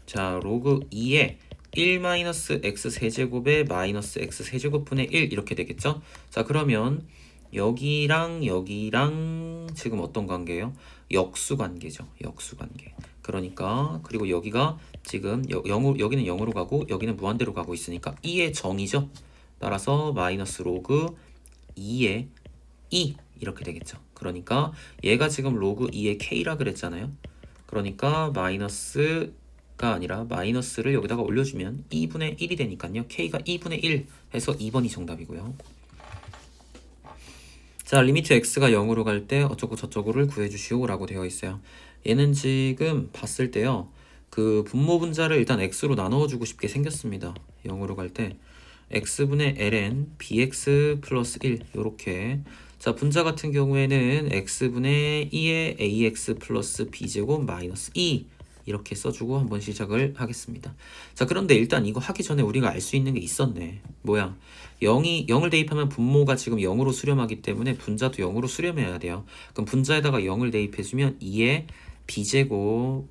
A: 자 로그 2에 1-x 세제곱에 마이너스 x 세제곱분의 1 이렇게 되겠죠. 자 그러면 여기랑 여기랑 지금 어떤 관계예요? 역수 관계죠. 역수 관계. 그러니까 그리고 여기가 지금 여기는 0으로 가고 여기는 무한대로 가고 있으니까 2의 정이죠. 따라서 마이너스 로그 2의 2 이렇게 되겠죠. 그러니까 얘가 지금 로그 2의 k라 그랬잖아요. 그러니까 마이너스가 아니라 마이너스를 여기다가 올려주면 2분의 1이 되니까요. k가 2분의 1 해서 2번이 정답이고요. 자 리미트 x가 0으로 갈 때 어쩌고 저쩌고를 구해주시오 라고 되어 있어요. 얘는 지금 봤을 때요. 그 분모 분자를 일단 x로 나누어주고 싶게 생겼습니다. 0으로 갈 때 x분의 ln bx 플러스 1 요렇게 자 분자 같은 경우에는 x분의 2의 ax 플러스 b제곱 마이너스 2 이렇게 써주고 한번 시작을 하겠습니다. 자 그런데 일단 이거 하기 전에 우리가 알 수 있는 게 있었네. 뭐야 0을 대입하면 분모가 지금 0으로 수렴하기 때문에 분자도 0으로 수렴해야 돼요. 그럼 분자에다가 0을 대입해주면 2의 b제곱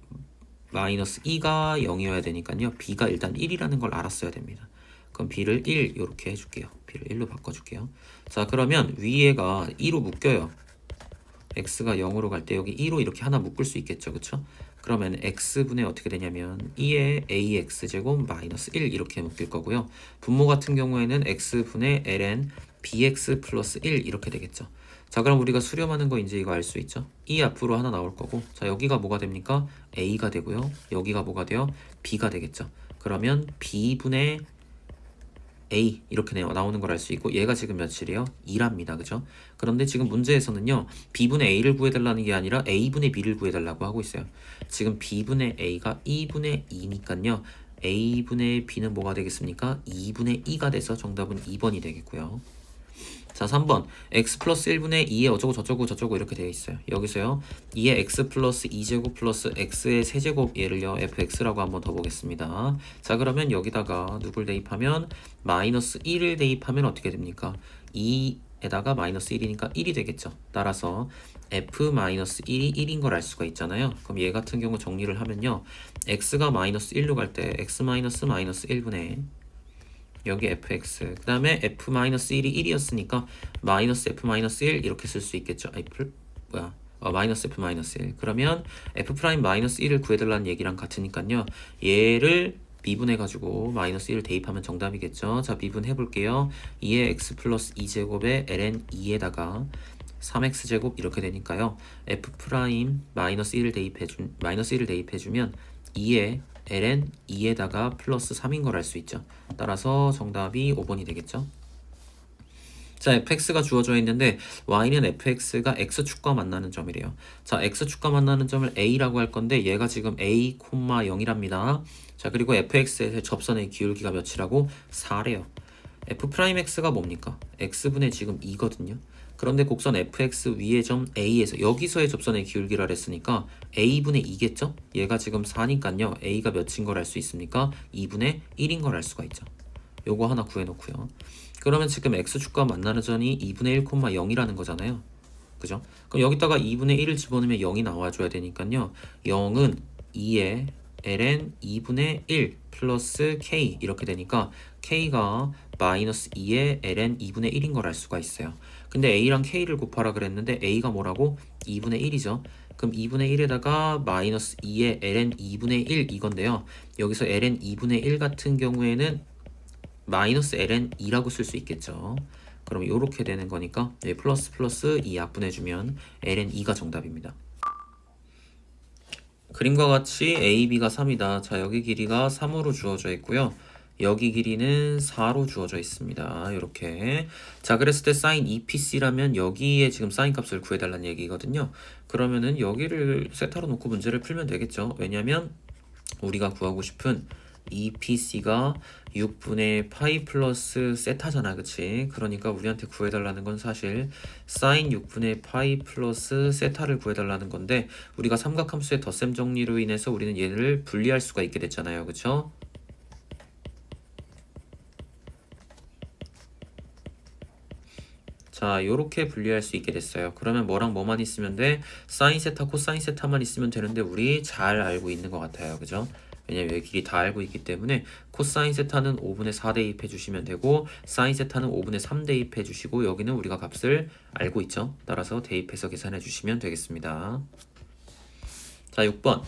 A: 마이너스 2가 0이어야 되니까요. b가 일단 1이라는 걸 알았어야 됩니다. 그럼 b를 1 이렇게 해줄게요. b를 1로 바꿔줄게요. 자 그러면 위에가 2로 묶여요. x가 0으로 갈 때 여기 2로 이렇게 하나 묶을 수 있겠죠. 그쵸? 그러면 x분의 어떻게 되냐면 2의 ax제곱 마이너스 1 이렇게 묶일 거고요. 분모 같은 경우에는 x분의 ln bx 플러스 1 이렇게 되겠죠. 자 그럼 우리가 수렴하는 거 이제 이거 알 수 있죠. 2 앞으로 하나 나올 거고 자 여기가 뭐가 됩니까? a가 되고요. 여기가 뭐가 돼요? b가 되겠죠. 그러면 b분의 a 이렇게 나오는 걸 알 수 있고 얘가 지금 몇이래요? 2랍니다. 그죠? 그런데 지금 문제에서는요. b분의 a를 구해달라는 게 아니라 a분의 b를 구해달라고 하고 있어요. 지금 b분의 a가 2분의 2니까요. a분의 b는 뭐가 되겠습니까? 2분의 2가 돼서 정답은 2번이 되겠고요. 자 3번 x 플러스 1분의 2의 어쩌고 저쩌고 이렇게 되어 있어요. 여기서요 2의 x 플러스 2제곱 플러스 x의 세제곱 얘를요 fx라고 한번 더 보겠습니다. 자 그러면 여기다가 누굴 대입하면 마이너스 1을 대입하면 어떻게 됩니까? 2 에다가 마이너스 1이니까 1이 되겠죠. 따라서 f-1이 1인 걸 알 수가 있잖아요. 그럼 얘 같은 경우 정리를 하면요. x가 마이너스 1로 갈 때 x 마이너스 1분의 여기 fx 그 다음에 f-1이 1이었으니까 마이너스 f-1 이렇게 쓸 수 있겠죠. 마이너스 f-1 그러면 f'-1을 구해달라는 얘기랑 같으니까요. 얘를 미분해가지고 마이너스 1을 대입하면 정답이겠죠. 자, 미분해볼게요. 2의 x 플러스 2제곱에 ln 2에다가 3x제곱 이렇게 되니까요. f'-1을 대입해주면 2의 ln 2에다가 플러스 3인 걸 알 수 있죠. 따라서 정답이 5번이 되겠죠. 자, fx가 주어져 있는데 y는 fx가 x축과 만나는 점이래요. 자, x축과 만나는 점을 a라고 할 건데 얘가 지금 a, 0이랍니다. 자, 그리고 fx의 접선의 기울기가 몇이라고? 4래요. f'x가 뭡니까? x분의 지금 2거든요. 그런데 곡선 fx 위의 점 a에서 여기서의 접선의 기울기라 했으니까 a분의 2겠죠? 얘가 지금 4니까요. a가 몇인 걸 알 수 있습니까? 2분의 1인 걸 알 수가 있죠. 요거 하나 구해놓고요. 그러면 지금 x축과 만나는 점이 2분의 1, 0이라는 거잖아요. 그죠? 그럼 여기다가 2분의 1을 집어넣으면 0이 나와줘야 되니까요. 0은 2의 ln 2분의 1 플러스 k 이렇게 되니까 k가 마이너스 2의 ln 2분의 1인 걸 알 수가 있어요. 근데 a랑 k를 곱하라 그랬는데 a가 뭐라고? 2분의 1이죠. 그럼 2분의 1에다가 마이너스 2의 ln 2분의 1 이건데요. 여기서 ln 2분의 1 같은 경우에는 마이너스 ln 2라고 쓸 수 있겠죠. 그럼 이렇게 되는 거니까 플러스 플러스 2 약분해주면 ln 2가 정답입니다. 그림과 같이 a, b가 3이다. 자, 여기 길이가 3으로 주어져 있고요. 여기 길이는 4로 주어져 있습니다. 이렇게. 자, 그랬을 때 sin 2pc라면 여기에 지금 sin 값을 구해달라는 얘기거든요. 그러면은 여기를 세타로 놓고 문제를 풀면 되겠죠. 왜냐면 우리가 구하고 싶은 2pc가 6분의 파이 플러스 세타잖아, 그치? 그러니까 우리한테 구해달라는 건 사실 sin 6분의 파이 플러스 세타를 구해달라는 건데 우리가 삼각함수의 덧셈 정리로 인해서 우리는 얘를 분리할 수가 있게 됐잖아요, 그쵸? 자, 요렇게 분리할 수 있게 됐어요. 그러면 뭐랑 뭐만 있으면 돼? 사인 세타, 코사인 세타만 있으면 되는데 우리 잘 알고 있는 것 같아요. 그죠? 왜냐면 여기 길이 다 알고 있기 때문에 코사인 세타는 5분의 4 대입해 주시면 되고 사인 세타는 5분의 3 대입해 주시고 여기는 우리가 값을 알고 있죠. 따라서 대입해서 계산해 주시면 되겠습니다. 자, 6번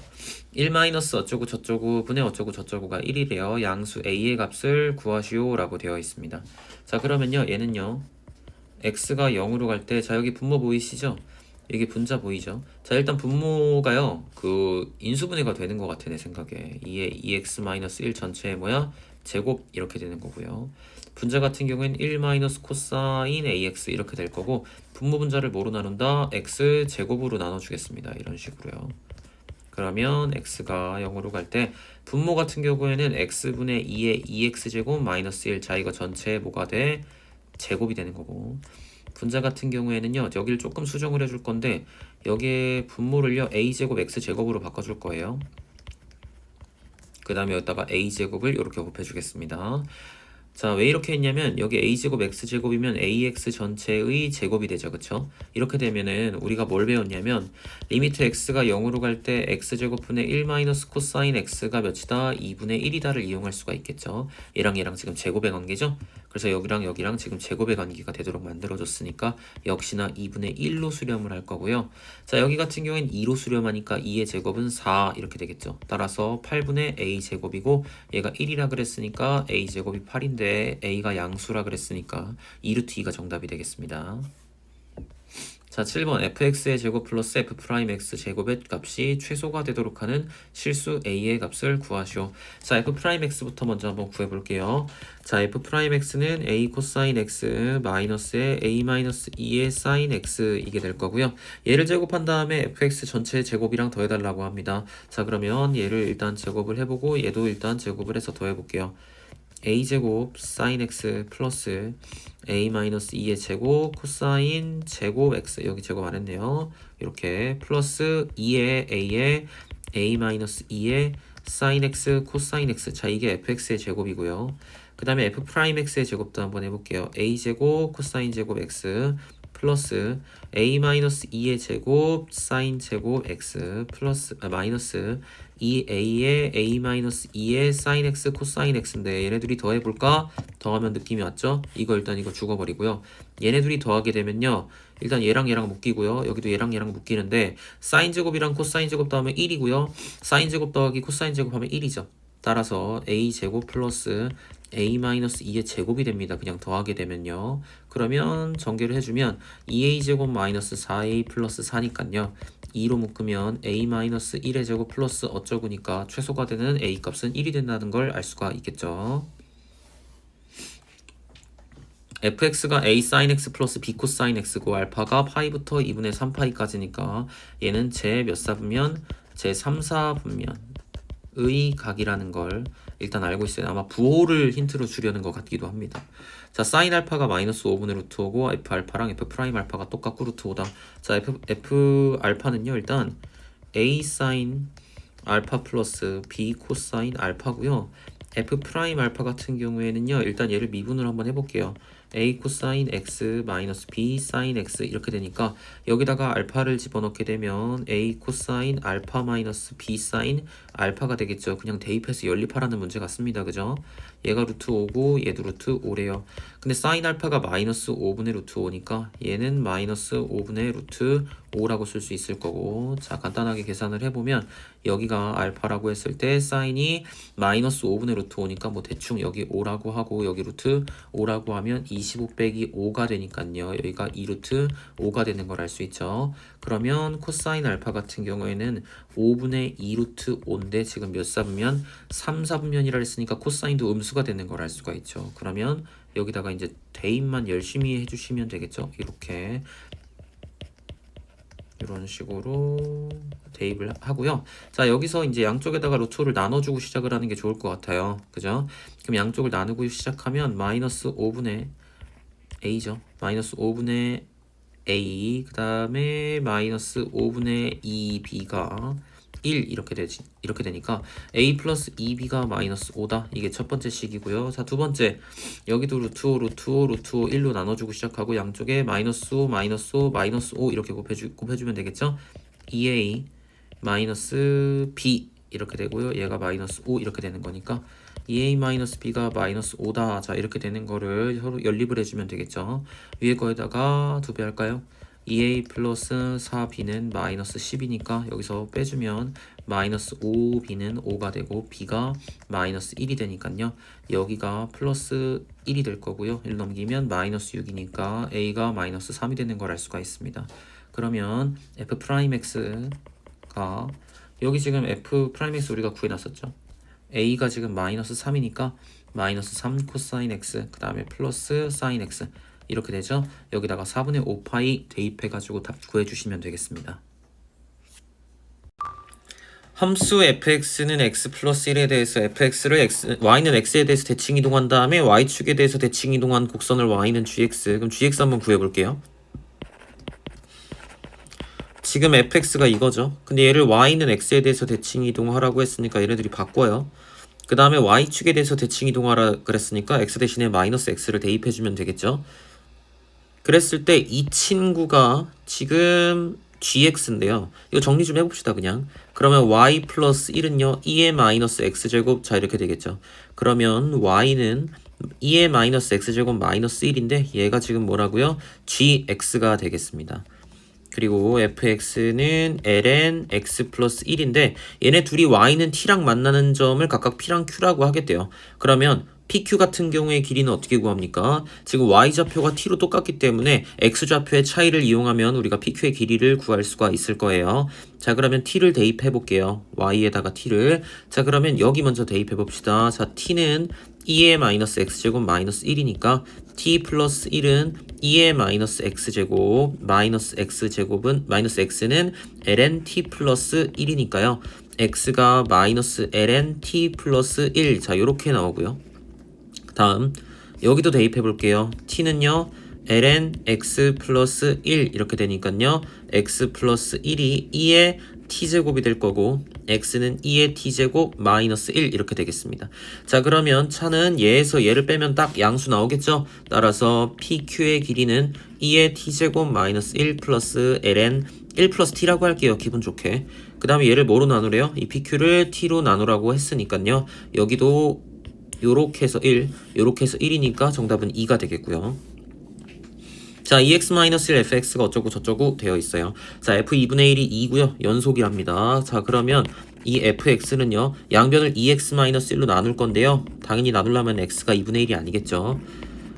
A: 1 마이너스 어쩌고 저쩌고 분의 어쩌고 저쩌고가 1이래요. 양수 a의 값을 구하시오 라고 되어 있습니다. 자, 그러면요 얘는요 x가 0으로 갈 때, 자, 여기 분모 보이시죠? 이게 분자 보이죠? 자, 일단 분모가요, 그, 인수분해가 되는 것 같아, 내 생각에. 2의 2x-1 전체의 뭐야? 제곱, 이렇게 되는 거고요. 분자 같은 경우엔 1 마이너스 코사인 ax 이렇게 될 거고, 분모 분자를 뭐로 나눈다? x 제곱으로 나눠주겠습니다. 이런 식으로요. 그러면 x가 0으로 갈 때, 분모 같은 경우에는 x분의 2의 2x제곱 마이너스 1. 자, 이거 전체에 뭐가 돼? 제곱이 되는 거고 분자 같은 경우에는요 여기를 조금 수정을 해줄 건데 여기에 분모를요 a제곱 x제곱으로 바꿔줄 거예요. 그 다음에 여기다가 a제곱을 이렇게 곱해 주겠습니다. 자, 왜 이렇게 했냐면 여기 a제곱 x제곱이면 ax 전체의 제곱이 되죠. 그쵸? 이렇게 되면은 우리가 뭘 배웠냐면 리미트 x가 0으로 갈 때 x제곱분의 1 마이너스 코사인 x가 몇이다? 2분의 1이다를 이용할 수가 있겠죠. 얘랑 얘랑 지금 제곱의 관계죠. 그래서 여기랑 여기랑 지금 제곱의 관계가 되도록 만들어줬으니까 역시나 2분의 1로 수렴을 할 거고요. 자, 여기 같은 경우엔 2로 수렴하니까 2의 제곱은 4 이렇게 되겠죠. 따라서 8분의 a제곱이고 얘가 1이라 그랬으니까 a제곱이 8인데 a가 양수라 그랬으니까 2루트 2가 정답이 되겠습니다. 자, 7번 fx의 제곱 플러스 f'x 제곱의 값이 최소가 되도록 하는 실수 a의 값을 구하시오. 자, f'x부터 먼저 한번 구해볼게요. 자, f'x는 a 코사인 x 마이너스의 a 마이너스 2의 사인 x 이게 될 거고요. 얘를 제곱한 다음에 fx 전체 제곱이랑 더해달라고 합니다. 자, 그러면 얘를 일단 제곱을 해보고 얘도 일단 제곱을 해서 더해볼게요. a제곱 sin x 플러스 a-2의 제곱 코사인 제곱 x 여기 제곱 안 했네요. 이렇게 플러스 2의 a의 a-2의 sin x 코사인 x. 자, 이게 fx의 제곱이고요. 그 다음에 f 프라임 x의 제곱도 한번 해볼게요. a 제곱 코사인 제곱 x 플러스 a 마이너스 2의 제곱 사인 제곱 x 플러스 마이너스 2a의 a 마이너스 2의 사인 x 코사인 x인데 얘네들이 더해볼까? 더하면 느낌이 왔죠? 이거 일단 이거 죽어버리고요. 얘네들이 더하게 되면요. 일단 얘랑 얘랑 묶이고요. 여기도 얘랑 얘랑 묶이는데 사인 제곱이랑 코사인 제곱 더하면 1이고요. 사인 제곱 더하기 코사인 제곱하면 1이죠. 따라서 a 제곱 플러스 a 마이너스 2의 제곱이 됩니다. 그냥 더하게 되면요. 그러면 전개를 해주면 2a 제곱 마이너스 4a 플러스 4니까요. 2로 묶으면 a 마이너스 1의 제곱 플러스 어쩌고니까 최소가 되는 a 값은 1이 된다는 걸 알 수가 있겠죠. fx가 a sin x 플러스 b 코사인 x고 알파가 파이부터 2분의 3파이까지니까 얘는 제 몇 사분면? 제 3, 4분면의 각이라는 걸 일단 알고 있어요. 아마 부호를 힌트로 주려는 것 같기도 합니다. 자, sin 알파가 마이너스 5분의 루트 5고 f 알파랑 f 프라임 알파가 똑같고 루트 5다. 자, f 알파는요. 일단 a sin 알파 플러스 b 코사인 알파고요. f 프라임 알파 같은 경우에는요. 일단 얘를 미분을 한번 해볼게요. a 코사인 x 마이너스 b 사인 x 이렇게 되니까 여기다가 알파를 집어넣게 되면 a 코사인 알파 마이너스 b 사인 알파가 되겠죠. 그냥 대입해서 연립하라는 문제 같습니다. 그죠? 얘가 루트 5고 얘도 루트 5래요. 근데 사인 알파가 마이너스 5분의 루트 5니까 얘는 마이너스 5분의 루트 5라고 쓸 수 있을 거고, 자, 간단하게 계산을 해보면 여기가 알파라고 했을 때 사인이 마이너스 5분의 루트 5니까 뭐 대충 여기 5라고 하고 여기 루트 5라고 하면 25 빼기 5가 되니까요. 여기가 2루트 5가 되는 걸 알 수 있죠. 그러면 코사인 알파 같은 경우에는 5분의 2루트 5인데 지금 몇 사분면? 3, 4분면이라 했으니까 코사인도 음수가 되는 걸 알 수가 있죠. 그러면 여기다가 이제 대입만 열심히 해주시면 되겠죠. 이렇게 이런 식으로 대입을 하고요. 자, 여기서 이제 양쪽에다가 루트 5를 나눠주고 시작을 하는 게 좋을 것 같아요. 그죠? 그럼 양쪽을 나누고 시작하면 마이너스 5분의 a죠. 마이너스 5분의 a 그 다음에 마이너스 5분의 2b가 1 이렇게 되니까 a 플러스 2b가 마이너스 5다. 이게 첫 번째 식이고요. 자, 두 번째 여기도 루트 5 루트 5 루트 5 1로 나눠주고 시작하고 양쪽에 마이너스 5 마이너스 5 마이너스 5 이렇게 곱해주면 되겠죠. 2a 마이너스 b 이렇게 되고요. 얘가 마이너스 5 이렇게 되는 거니까 2a 마이너스 b가 마이너스 5다. 자, 이렇게 되는 거를 서로 연립을 해주면 되겠죠. 위에 거에다가 2배 할까요? 2a 플러스 4b는 마이너스 10이니까 여기서 빼주면 마이너스 5b는 5가 되고 b가 마이너스 1이 되니까요. 여기가 플러스 1이 될 거고요. 1 넘기면 마이너스 6이니까 a가 마이너스 3이 되는 걸 알 수가 있습니다. 그러면 f 프라임 x가 여기 지금 f 프라임 x 우리가 구해놨었죠. a가 지금 마이너스 3이니까 마이너스 3 코사인 x 그 다음에 플러스 사인 x 이렇게 되죠. 여기다가 4분의 5파이 대입해가지고 답 구해주시면 되겠습니다. 함수 fx는 x 플러스 1에 대해서 fx를 y는 x에 대해서 대칭 이동한 다음에 y축에 대해서 대칭 이동한 곡선을 y는 gx. 그럼 gx 한번 구해볼게요. 지금 fx가 이거죠. 근데 얘를 y는 x에 대해서 대칭 이동하라고 했으니까 얘네들이 바꿔요. 그 다음에 y축에 대해서 대칭 이동하라 그랬으니까 x 대신에 마이너스 x를 대입해주면 되겠죠. 그랬을 때 이 친구가 지금 gx인데요. 이거 정리 좀 해봅시다. 그냥 그러면 y 플러스 1은요 2의 마이너스 x제곱. 자, 이렇게 되겠죠. 그러면 y는 2의 마이너스 x제곱 마이너스 1인데 얘가 지금 뭐라고요? gx가 되겠습니다. 그리고 fx는 ln x 플러스 1인데 얘네 둘이 y는 t랑 만나는 점을 각각 p랑 q라고 하겠대요. 그러면 PQ 같은 경우의 길이는 어떻게 구합니까? 지금 Y좌표가 T로 똑같기 때문에 X좌표의 차이를 이용하면 우리가 PQ의 길이를 구할 수가 있을 거예요. 자, 그러면 T를 대입해 볼게요. Y에다가 T를. 자, 그러면 여기 먼저 대입해 봅시다. 자, T는 2의 마이너스 X제곱 마이너스 1이니까 T 플러스 1은 2의 마이너스 X제곱 마이너스 X제곱은 마이너스 X는 ln T 플러스 1이니까요. X가 마이너스 ln T 플러스 1. 자, 요렇게 나오고요. 다음 여기도 대입해 볼게요. t는요 ln x 플러스 1 이렇게 되니까요 x 플러스 1이 2의 t제곱이 될 거고 x는 2의 t제곱 마이너스 1 이렇게 되겠습니다. 자, 그러면 차는 얘에서 얘를 빼면 딱 양수 나오겠죠? 따라서 pq의 길이는 2의 t제곱 마이너스 1 플러스 ln 1 플러스 t라고 할게요. 기분 좋게. 그 다음에 얘를 뭐로 나누래요? 이 pq를 t로 나누라고 했으니까요. 여기도 요렇게 해서 1, 요렇게 해서 1이니까 정답은 2가 되겠고요. 자, 2x-1 fx가 어쩌고 저쩌고 되어 있어요. 자, f2분의 1이 2고요. 연속이랍니다. 자, 그러면 이 fx는요. 양변을 2x-1로 나눌 건데요. 당연히 나누려면 x가 2분의 1이 아니겠죠.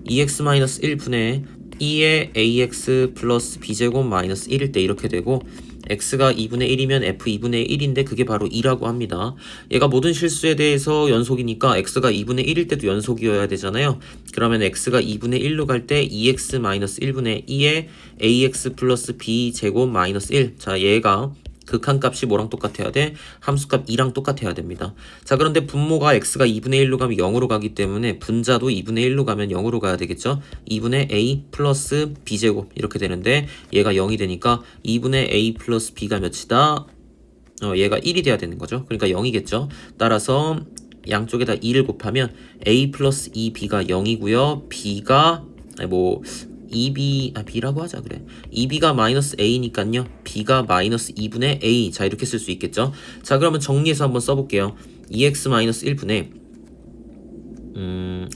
A: 2x-1분의 2의 ax 플러스 b제곱 마이너스 1일 때 이렇게 되고 x가 2분의 1이면 f2분의 1인데 그게 바로 2라고 합니다. 얘가 모든 실수에 대해서 연속이니까 x가 2분의 1일 때도 연속이어야 되잖아요. 그러면 x가 2분의 1로 갈 때 2x 마이너스 1분의 2의 ax 플러스 b제곱 마이너스 1. 자, 얘가 극한값이 뭐랑 똑같아야 돼? 함수값 2랑 똑같아야 됩니다. 자, 그런데 분모가 x가 2분의 1로 가면 0으로 가기 때문에 분자도 2분의 1로 가면 0으로 가야 되겠죠? 2분의 a 플러스 b제곱 이렇게 되는데 얘가 0이 되니까 2분의 a 플러스 b가 몇이다? 얘가 1이 돼야 되는 거죠. 그러니까 0이겠죠. 따라서 양쪽에다 2를 곱하면 a 플러스 2b가 0이고요. b가 b라고 하자 그래. 2b가 마이너스 a니까요. b가 마이너스 2분의 a. 자, 이렇게 쓸 수 있겠죠. 자, 그러면 정리해서 한번 써볼게요. 2x 마이너스 1분의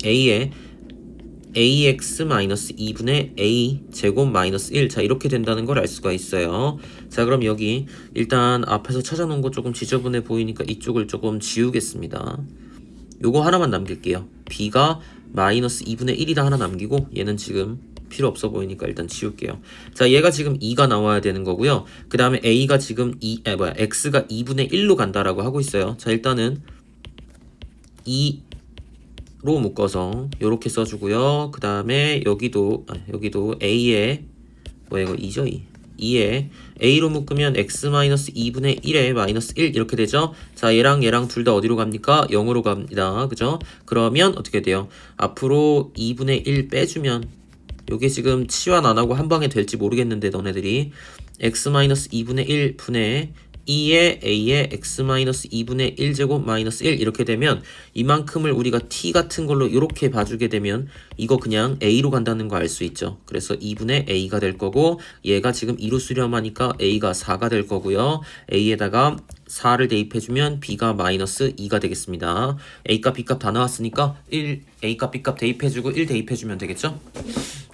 A: a의 ax 마이너스 2분의 a 제곱 마이너스 1. 자, 이렇게 된다는 걸 알 수가 있어요. 자, 그럼 여기 일단 앞에서 찾아놓은 거 조금 지저분해 보이니까 이쪽을 조금 지우겠습니다. 요거 하나만 남길게요. b가 마이너스 2분의 1이다 하나 남기고 얘는 지금 필요 없어 보이니까 일단 지울게요. 자, 얘가 지금 2가 나와야 되는 거고요. 그 다음에 a가 지금 x가 2분의 1로 간다라고 하고 있어요. 자, 일단은 2로 묶어서 요렇게 써주고요. 그 다음에 여기도 a에 이거 2죠? 2에 a로 묶으면 x-2분의 1에 마이너스 1 이렇게 되죠. 자, 얘랑 둘 다 어디로 갑니까? 0으로 갑니다. 그죠? 그러면 어떻게 돼요? 앞으로 2분의 1 빼주면 요게 지금 치환 안 하고 한 방에 될지 모르겠는데 너네들이 x-2분의 1 분의 2의 a의 x-2분의 1제곱 마이너스 1 이렇게 되면 이만큼을 우리가 t 같은 걸로 이렇게 봐주게 되면 이거 그냥 a로 간다는 거 알 수 있죠. 그래서 2분의 a가 될 거고 얘가 지금 2로 수렴하니까 a가 4가 될 거고요. a에다가 4를 대입해주면 b가 마이너스 2가 되겠습니다. a값 b값 다 나왔으니까 1 a값 b값 대입해주고 1 대입해주면 되겠죠.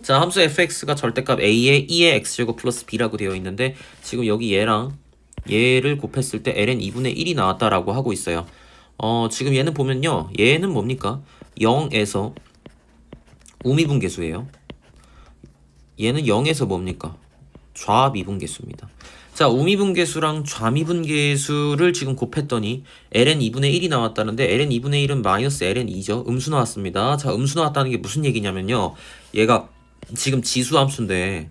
A: 자, 함수 fx가 절대값 a의 2의 x제곱 플러스 b라고 되어 있는데 지금 여기 얘를 곱했을 때 ln 2분의 1이 나왔다라고 하고 있어요. 지금 얘는 보면요. 얘는 뭡니까? 0에서 우미분계수예요. 얘는 0에서 뭡니까? 좌미분계수입니다. 자, 우미분계수랑 좌미분계수를 지금 곱했더니 ln 2분의 1이 나왔다는데 ln 2분의 1은 마이너스 ln 2죠. 음수 나왔습니다. 자, 음수 나왔다는 게 무슨 얘기냐면요. 얘가 지금 지수함수인데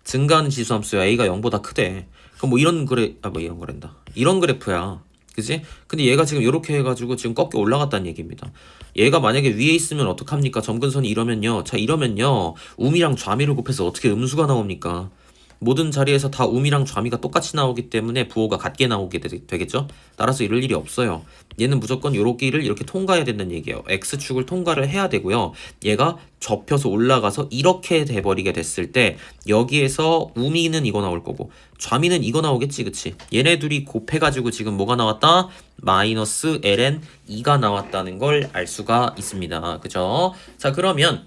A: 증가하는 지수함수야. a가 0보다 크대. 그럼 이런 그래프야. 그지? 근데 얘가 지금 이렇게 해가지고 지금 꺾여 올라갔다는 얘기입니다. 얘가 만약에 위에 있으면 어떡합니까? 점근선이 이러면요. 자, 이러면요. 우미랑 좌미를 곱해서 어떻게 음수가 나옵니까? 모든 자리에서 다 우미랑 좌미가 똑같이 나오기 때문에 부호가 같게 나오게 되겠죠? 따라서 이럴 일이 없어요. 얘는 무조건 요렇게를 이렇게 통과해야 된다는 얘기예요. X축을 통과를 해야 되고요. 얘가 접혀서 올라가서 이렇게 돼버리게 됐을 때 여기에서 우미는 이거 나올 거고 좌미는 이거 나오겠지, 그치? 얘네 둘이 곱해가지고 지금 뭐가 나왔다? 마이너스 ln 2가 나왔다는 걸 알 수가 있습니다. 그죠? 자, 그러면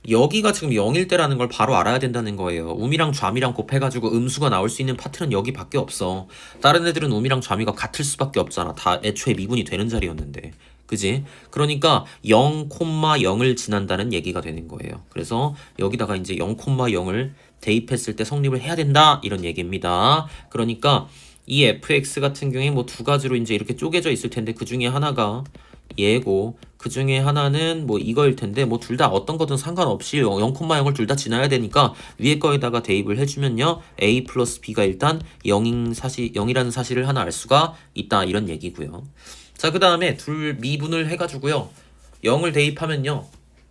A: 여기가 지금 0일 때라는 걸 바로 알아야 된다는 거예요. 우미랑 좌미랑 곱해가지고 음수가 나올 수 있는 파트는 여기밖에 없어. 다른 애들은 우미랑 좌미가 같을 수밖에 없잖아. 다 애초에 미분이 되는 자리였는데. 그지? 그러니까 0,0을 지난다는 얘기가 되는 거예요. 그래서 여기다가 이제 0,0을 대입했을 때 성립을 해야 된다 이런 얘기입니다. 그러니까 이 fx 같은 경우에 뭐 두 가지로 이제 이렇게 쪼개져 있을 텐데 그 중에 하나가 얘고 그 중에 하나는 뭐 이거일 텐데 뭐 둘 다 어떤 거든 상관없이 0,0을 둘 다 지나야 되니까 위에 거에다가 대입을 해주면요 a 플러스 b가 일단 0이라는 사실을 하나 알 수가 있다 이런 얘기고요. 자, 그 다음에 둘 미분을 해가지고요 0을 대입하면요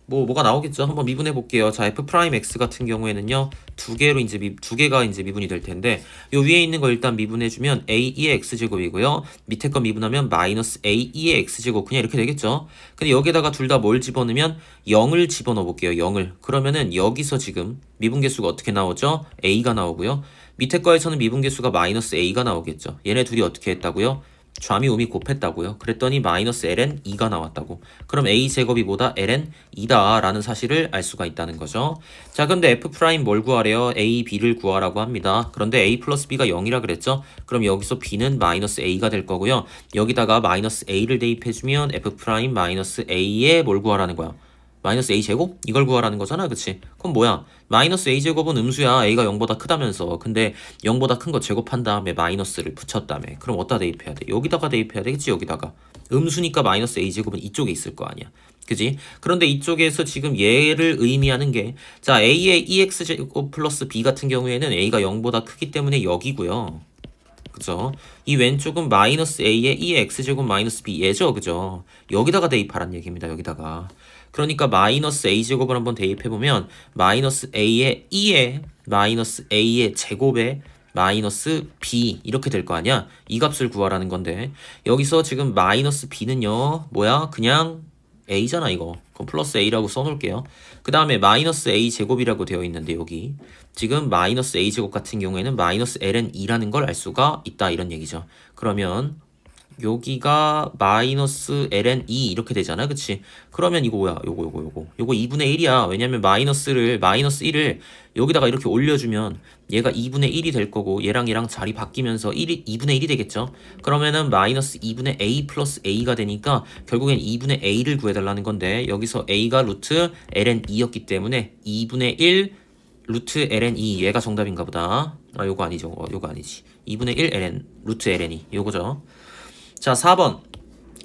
A: 뭐가 나오겠죠. 한번 미분해 볼게요. 자, f 프라임 x 같은 경우에는요. 두 개가 이제 미분이 될 텐데 요 위에 있는 거 일단 미분해 주면 a2의 x제곱이고요. 밑에 거 미분하면 마이너스 a2의 x제곱 그냥 이렇게 되겠죠. 근데 여기다가 둘 다 뭘 집어넣으면 0을 집어넣어 볼게요. 0을. 그러면은 여기서 지금 미분계수가 어떻게 나오죠? a가 나오고요. 밑에 거에서는 미분계수가 마이너스 a가 나오겠죠. 얘네 둘이 어떻게 했다고요? 좌미 우미 곱했다고요. 그랬더니 마이너스 ln 2가 나왔다고. 그럼 a제곱이 뭐다? ln 2다 라는 사실을 알 수가 있다는 거죠. 자, 근데 f 프라임 뭘 구하래요? a, b를 구하라고 합니다. 그런데 a 플러스 b가 0이라 그랬죠? 그럼 여기서 b는 마이너스 a가 될 거고요. 여기다가 마이너스 a를 대입해주면 f 프라임 마이너스 a에 뭘 구하라는 거야? 마이너스 a제곱? 이걸 구하라는 거잖아, 그치? 그럼 뭐야? 마이너스 a제곱은 음수야. a가 0보다 크다면서. 근데 0보다 큰 거 제곱한 다음에 마이너스를 붙였다며. 그럼 어디다 대입해야 돼? 여기다가 대입해야 되겠지, 여기다가. 음수니까 마이너스 a제곱은 이쪽에 있을 거 아니야. 그지? 그런데 이쪽에서 지금 얘를 의미하는 게, 자, a의 ex제곱 플러스 b 같은 경우에는 a가 0보다 크기 때문에 여기고요. 그죠? 이 왼쪽은 마이너스 a의 2의 x제곱 마이너스 b 얘죠, 그죠? 여기다가 대입하란 얘기입니다, 여기다가. 그러니까 마이너스 a제곱을 한번 대입해보면 마이너스 a의 2의 마이너스 a의 제곱에 마이너스 b 이렇게 될 거 아니야? 이 값을 구하라는 건데 여기서 지금 마이너스 b는요 뭐야? 그냥 a잖아 이거. 그럼 플러스 a라고 써놓을게요. 그 다음에 마이너스 a 제곱이라고 되어 있는데 여기 지금 마이너스 a 제곱 같은 경우에는 마이너스 ln 2라는 걸 알 수가 있다 이런 얘기죠. 그러면 여기가 마이너스 ln 2 이렇게 되잖아, 그치? 그러면 이거 뭐야? 요거 2분의 1이야. 왜냐면 마이너스 1을 여기다가 이렇게 올려주면 얘가 2분의 1이 될 거고 얘랑 자리 바뀌면서 2분의 1이 되겠죠? 그러면은 마이너스 2분의 a 플러스 a가 되니까 결국엔 2분의 a를 구해달라는 건데 여기서 a가 루트 ln 2였기 때문에 2분의 1 루트 ln 2 얘가 정답인가 보다. 아, 요거 아니죠. 요거 아니지. 2분의 1 ln 루트 ln 2 요거죠. 자, 4번.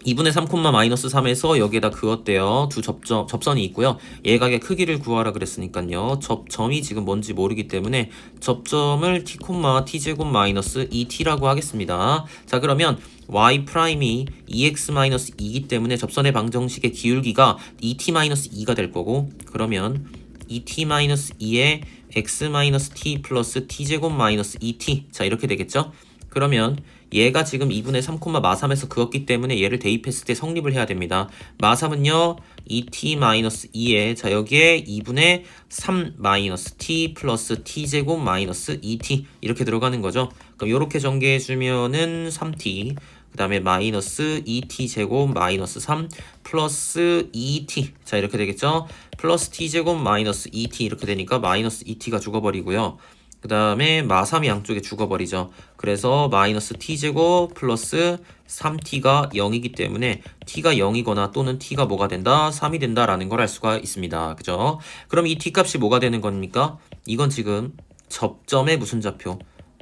A: 2분의 3, 마이너스 3에서 여기에다 그었대요. 두 접선이 있고요. 예각의 크기를 구하라 그랬으니까요. 접점이 지금 뭔지 모르기 때문에 접점을 t, t제곱 마이너스 2t라고 하겠습니다. 자, 그러면 y 프라임이 2x 마이너스 2이기 때문에 접선의 방정식의 기울기가 2t 마이너스 2가 될 거고 그러면 2t 마이너스 2에 x 마이너스 t 플러스 t제곱 마이너스 2t 자, 이렇게 되겠죠? 그러면 얘가 지금 2분의 3, 마3에서 그었기 때문에 얘를 대입했을 때 성립을 해야 됩니다. 마3은요 2t-2에 자 여기에 2분의 3 마이너스 t 플러스 t제곱 마이너스 2t 이렇게 들어가는 거죠. 그럼 이렇게 전개해주면은 3t 그 다음에 마이너스 2t제곱 마이너스 3 플러스 2t 자 이렇게 되겠죠. 플러스 t제곱 마이너스 2t 이렇게 되니까 마이너스 2t가 죽어버리고요. 그 다음에 마3이 양쪽에 죽어버리죠. 그래서 마이너스 t제곱 플러스 3t가 0이기 때문에 t가 0이거나 또는 t가 뭐가 된다? 3이 된다라는 걸 알 수가 있습니다. 그죠? 그럼 이 t값이 뭐가 되는 겁니까? 이건 지금 접점의 무슨 좌표?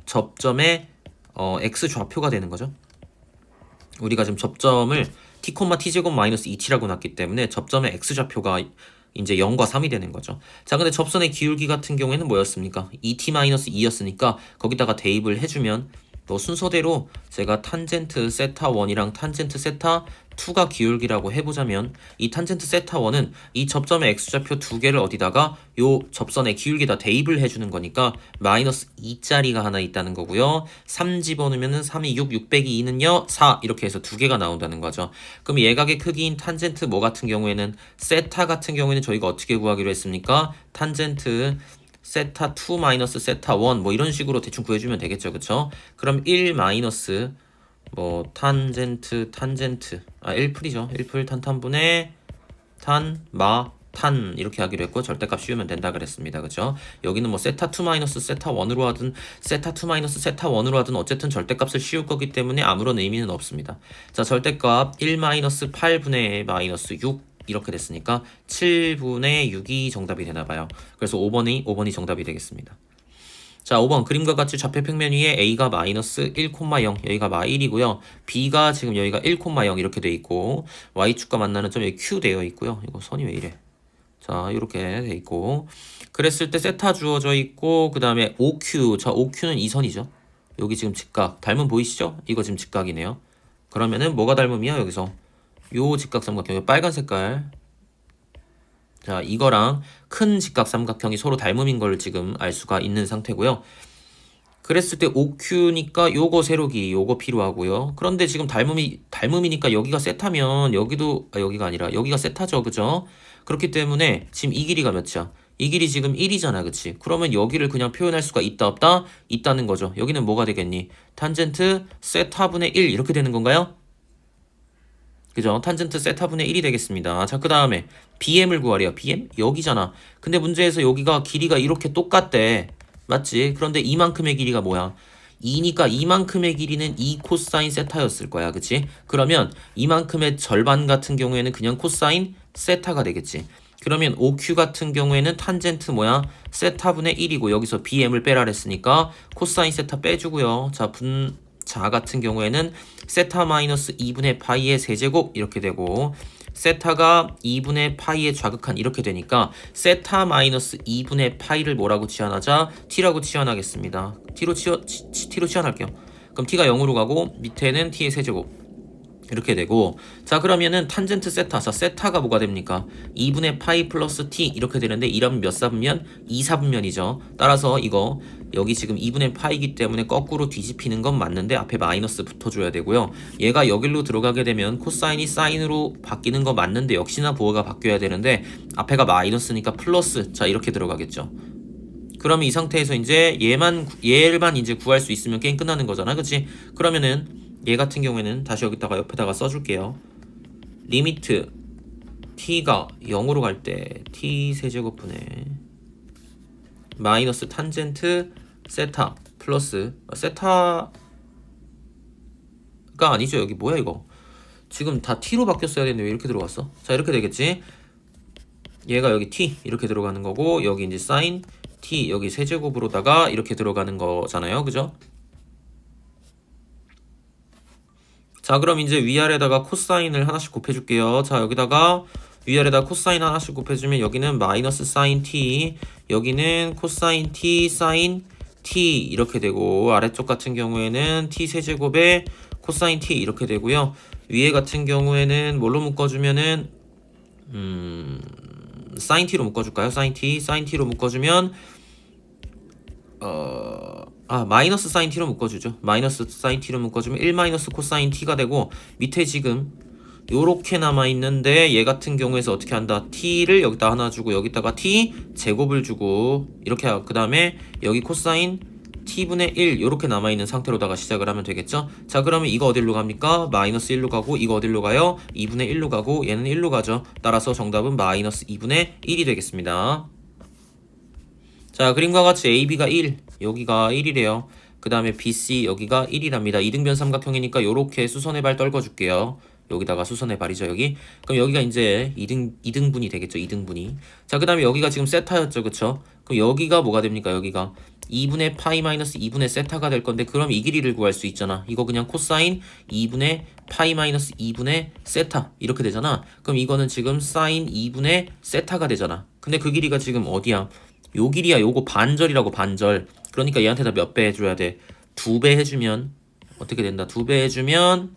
A: 접점의 x 좌표가 되는 거죠. 우리가 지금 접점을 t, t제곱 마이너스 2t라고 놨기 때문에 접점의 x 좌표가 이제 0과 3이 되는 거죠. 자, 근데 접선의 기울기 같은 경우에는 뭐였습니까? 2t-2였으니까 거기다가 대입을 해주면 또 순서대로 제가 탄젠트 세타 1이랑 탄젠트 세타 2가 기울기라고 해보자면 이 탄젠트 세타 1은 이 접점의 x좌표 두 개를 어디다가 요 접선의 기울기다 대입을 해주는 거니까 마이너스 2짜리가 하나 있다는 거고요. 3 집어넣으면은 3이 6 빼기 2는요 4 이렇게 해서 두 개가 나온다는 거죠. 그럼 예각의 크기인 탄젠트 뭐 같은 경우에는 세타 같은 경우에는 저희가 어떻게 구하기로 했습니까? 탄젠트 세타 2 마이너스 세타 1 뭐 이런 식으로 대충 구해주면 되겠죠, 그쵸? 그럼 1 마이너스 뭐 탄젠트 1풀이죠. 1풀 탄탄분의 탄 이렇게 하기로 했고 절대값 씌우면 된다 그랬습니다. 그죠? 여기는 뭐 세타 2 마이너스 세타 1으로 하든 세타 2 마이너스 세타 1으로 하든 어쨌든 절대값을 씌울 거기 때문에 아무런 의미는 없습니다. 자, 절대값 1 마이너스 8분의 마이너스 6 이렇게 됐으니까 7분의 6이 정답이 되나봐요. 그래서 5번이 정답이 되겠습니다. 자, 5번 그림과 같이 좌표 평면 위에 A가 마이너스 1,0 여기가 마1이고요. B가 지금 여기가 1,0 이렇게 돼 있고 Y축과 만나는 점 여기 Q 되어 있고요. 이거 선이 왜 이래? 자, 이렇게 돼 있고 그랬을 때 세타 주어져 있고 그 다음에 OQ 자, OQ는 이 선이죠. 여기 지금 직각 닮은 보이시죠? 이거 지금 직각이네요. 그러면은 뭐가 닮음이야 여기서? 요 직각삼각형 빨간 색깔 자, 이거랑 큰 직각삼각형이 서로 닮음인 걸 지금 알 수가 있는 상태고요. 그랬을 때 OQ니까 요거 세로기 요거 필요하고요. 그런데 지금 닮음이니까 여기가 세타면 여기도 여기가 아니라 여기가 세타죠. 그죠? 그렇기 때문에 지금 이 길이가 몇이야? 이 길이 지금 1이잖아. 그치? 그러면 여기를 그냥 표현할 수가 있다 없다? 있다는 거죠. 여기는 뭐가 되겠니? 탄젠트 세타분의 1 이렇게 되는 건가요? 그죠? 탄젠트 세타분의 1이 되겠습니다. 자, 그 다음에 BM을 구하래요. BM? 여기잖아. 근데 문제에서 여기가 길이가 이렇게 똑같대. 맞지? 그런데 이만큼의 길이가 뭐야? 2니까 이만큼의 길이는 2 코사인 세타였을 거야. 그치? 그러면 이만큼의 절반 같은 경우에는 그냥 코사인 세타가 되겠지. 그러면 OQ 같은 경우에는 탄젠트 뭐야? 세타분의 1이고 여기서 BM을 빼라 그랬으니까 코사인 세타 빼주고요. 자 같은 경우에는 세타 마이너스 2분의 파이의 세제곱 이렇게 되고 세타가 2분의 파이의 좌극한 이렇게 되니까 세타 마이너스 2분의 파이를 뭐라고 치환하자? t라고 치환하겠습니다. t로 치환할게요. 그럼 t가 0으로 가고 밑에는 t의 세제곱 이렇게 되고 자 그러면은 탄젠트 세타 자 세타가 뭐가 됩니까? 2분의 파이 플러스 t 이렇게 되는데 이러면 몇 사분면? 2사분면이죠. 따라서 이거 여기 지금 2분의 파이기 때문에 거꾸로 뒤집히는 건 맞는데 앞에 마이너스 붙어줘야 되고요. 얘가 여기로 들어가게 되면 코사인이 사인으로 바뀌는 거 맞는데 역시나 부호가 바뀌어야 되는데 앞에가 마이너스니까 플러스 자 이렇게 들어가겠죠. 그러면 이 상태에서 이제 얘만 이제 구할 수 있으면 게임 끝나는 거잖아. 그치? 그러면은 얘 같은 경우에는 다시 여기다가 옆에다가 써줄게요. 리미트 t가 0으로 갈 때 t 세제곱분의 마이너스 탄젠트 세타 플러스 세타가 아니죠. 여기 뭐야 이거 지금 다 t로 바뀌었어야 되는데 왜 이렇게 들어갔어? 자 이렇게 되겠지. 얘가 여기 t 이렇게 들어가는 거고 여기 이제 사인 t 여기 세제곱으로다가 이렇게 들어가는 거잖아요. 그죠? 자 그럼 이제 위아래다가 코사인을 하나씩 곱해줄게요. 자 여기다가 위아래다 코사인 하나씩 곱해주면 여기는 마이너스 사인 t 여기는 코사인 t 사인 t 이렇게 되고 아래쪽 같은 경우에는 t 세제곱에 코사인 t 이렇게 되고요. 위에 같은 경우에는 뭘로 묶어주면은 사인 t로 묶어줄까요? 사인 t로 묶어주면 마이너스 사인 t로 묶어주죠. 마이너스 사인 t로 묶어주면 1 마이너스 코사인 t가 되고 밑에 지금 요렇게 남아있는데 얘 같은 경우에서 어떻게 한다? t를 여기다 하나 주고 여기다가 t 제곱을 주고 이렇게 하고 그 다음에 여기 코사인 t분의 1 요렇게 남아있는 상태로다가 시작을 하면 되겠죠? 자 그러면 이거 어디로 갑니까? 마이너스 1로 가고 이거 어디로 가요? 2분의 1로 가고 얘는 1로 가죠. 따라서 정답은 마이너스 2분의 1이 되겠습니다. 자 그림과 같이 AB가 1 여기가 1이래요. 그 다음에 BC 여기가 1이랍니다. 이등변 삼각형이니까 요렇게 수선의 발 떨궈줄게요. 여기다가 수선의 발이죠 여기. 그럼 여기가 이제 2등분이 되겠죠. 2등분이. 자 그 다음에 여기가 지금 세타였죠. 그쵸? 그럼 여기가 뭐가 됩니까? 여기가 2분의 파이 마이너스 2분의 세타가 될 건데 그럼 이 길이를 구할 수 있잖아. 이거 그냥 코사인 2분의 파이 마이너스 2분의 세타 이렇게 되잖아. 그럼 이거는 지금 사인 2분의 세타가 되잖아. 근데 그 길이가 지금 어디야? 요 길이야. 요거 반절이라고 반절. 그러니까 얘한테다 몇 배 해줘야 돼? 2배 해주면 어떻게 된다? 2배 해주면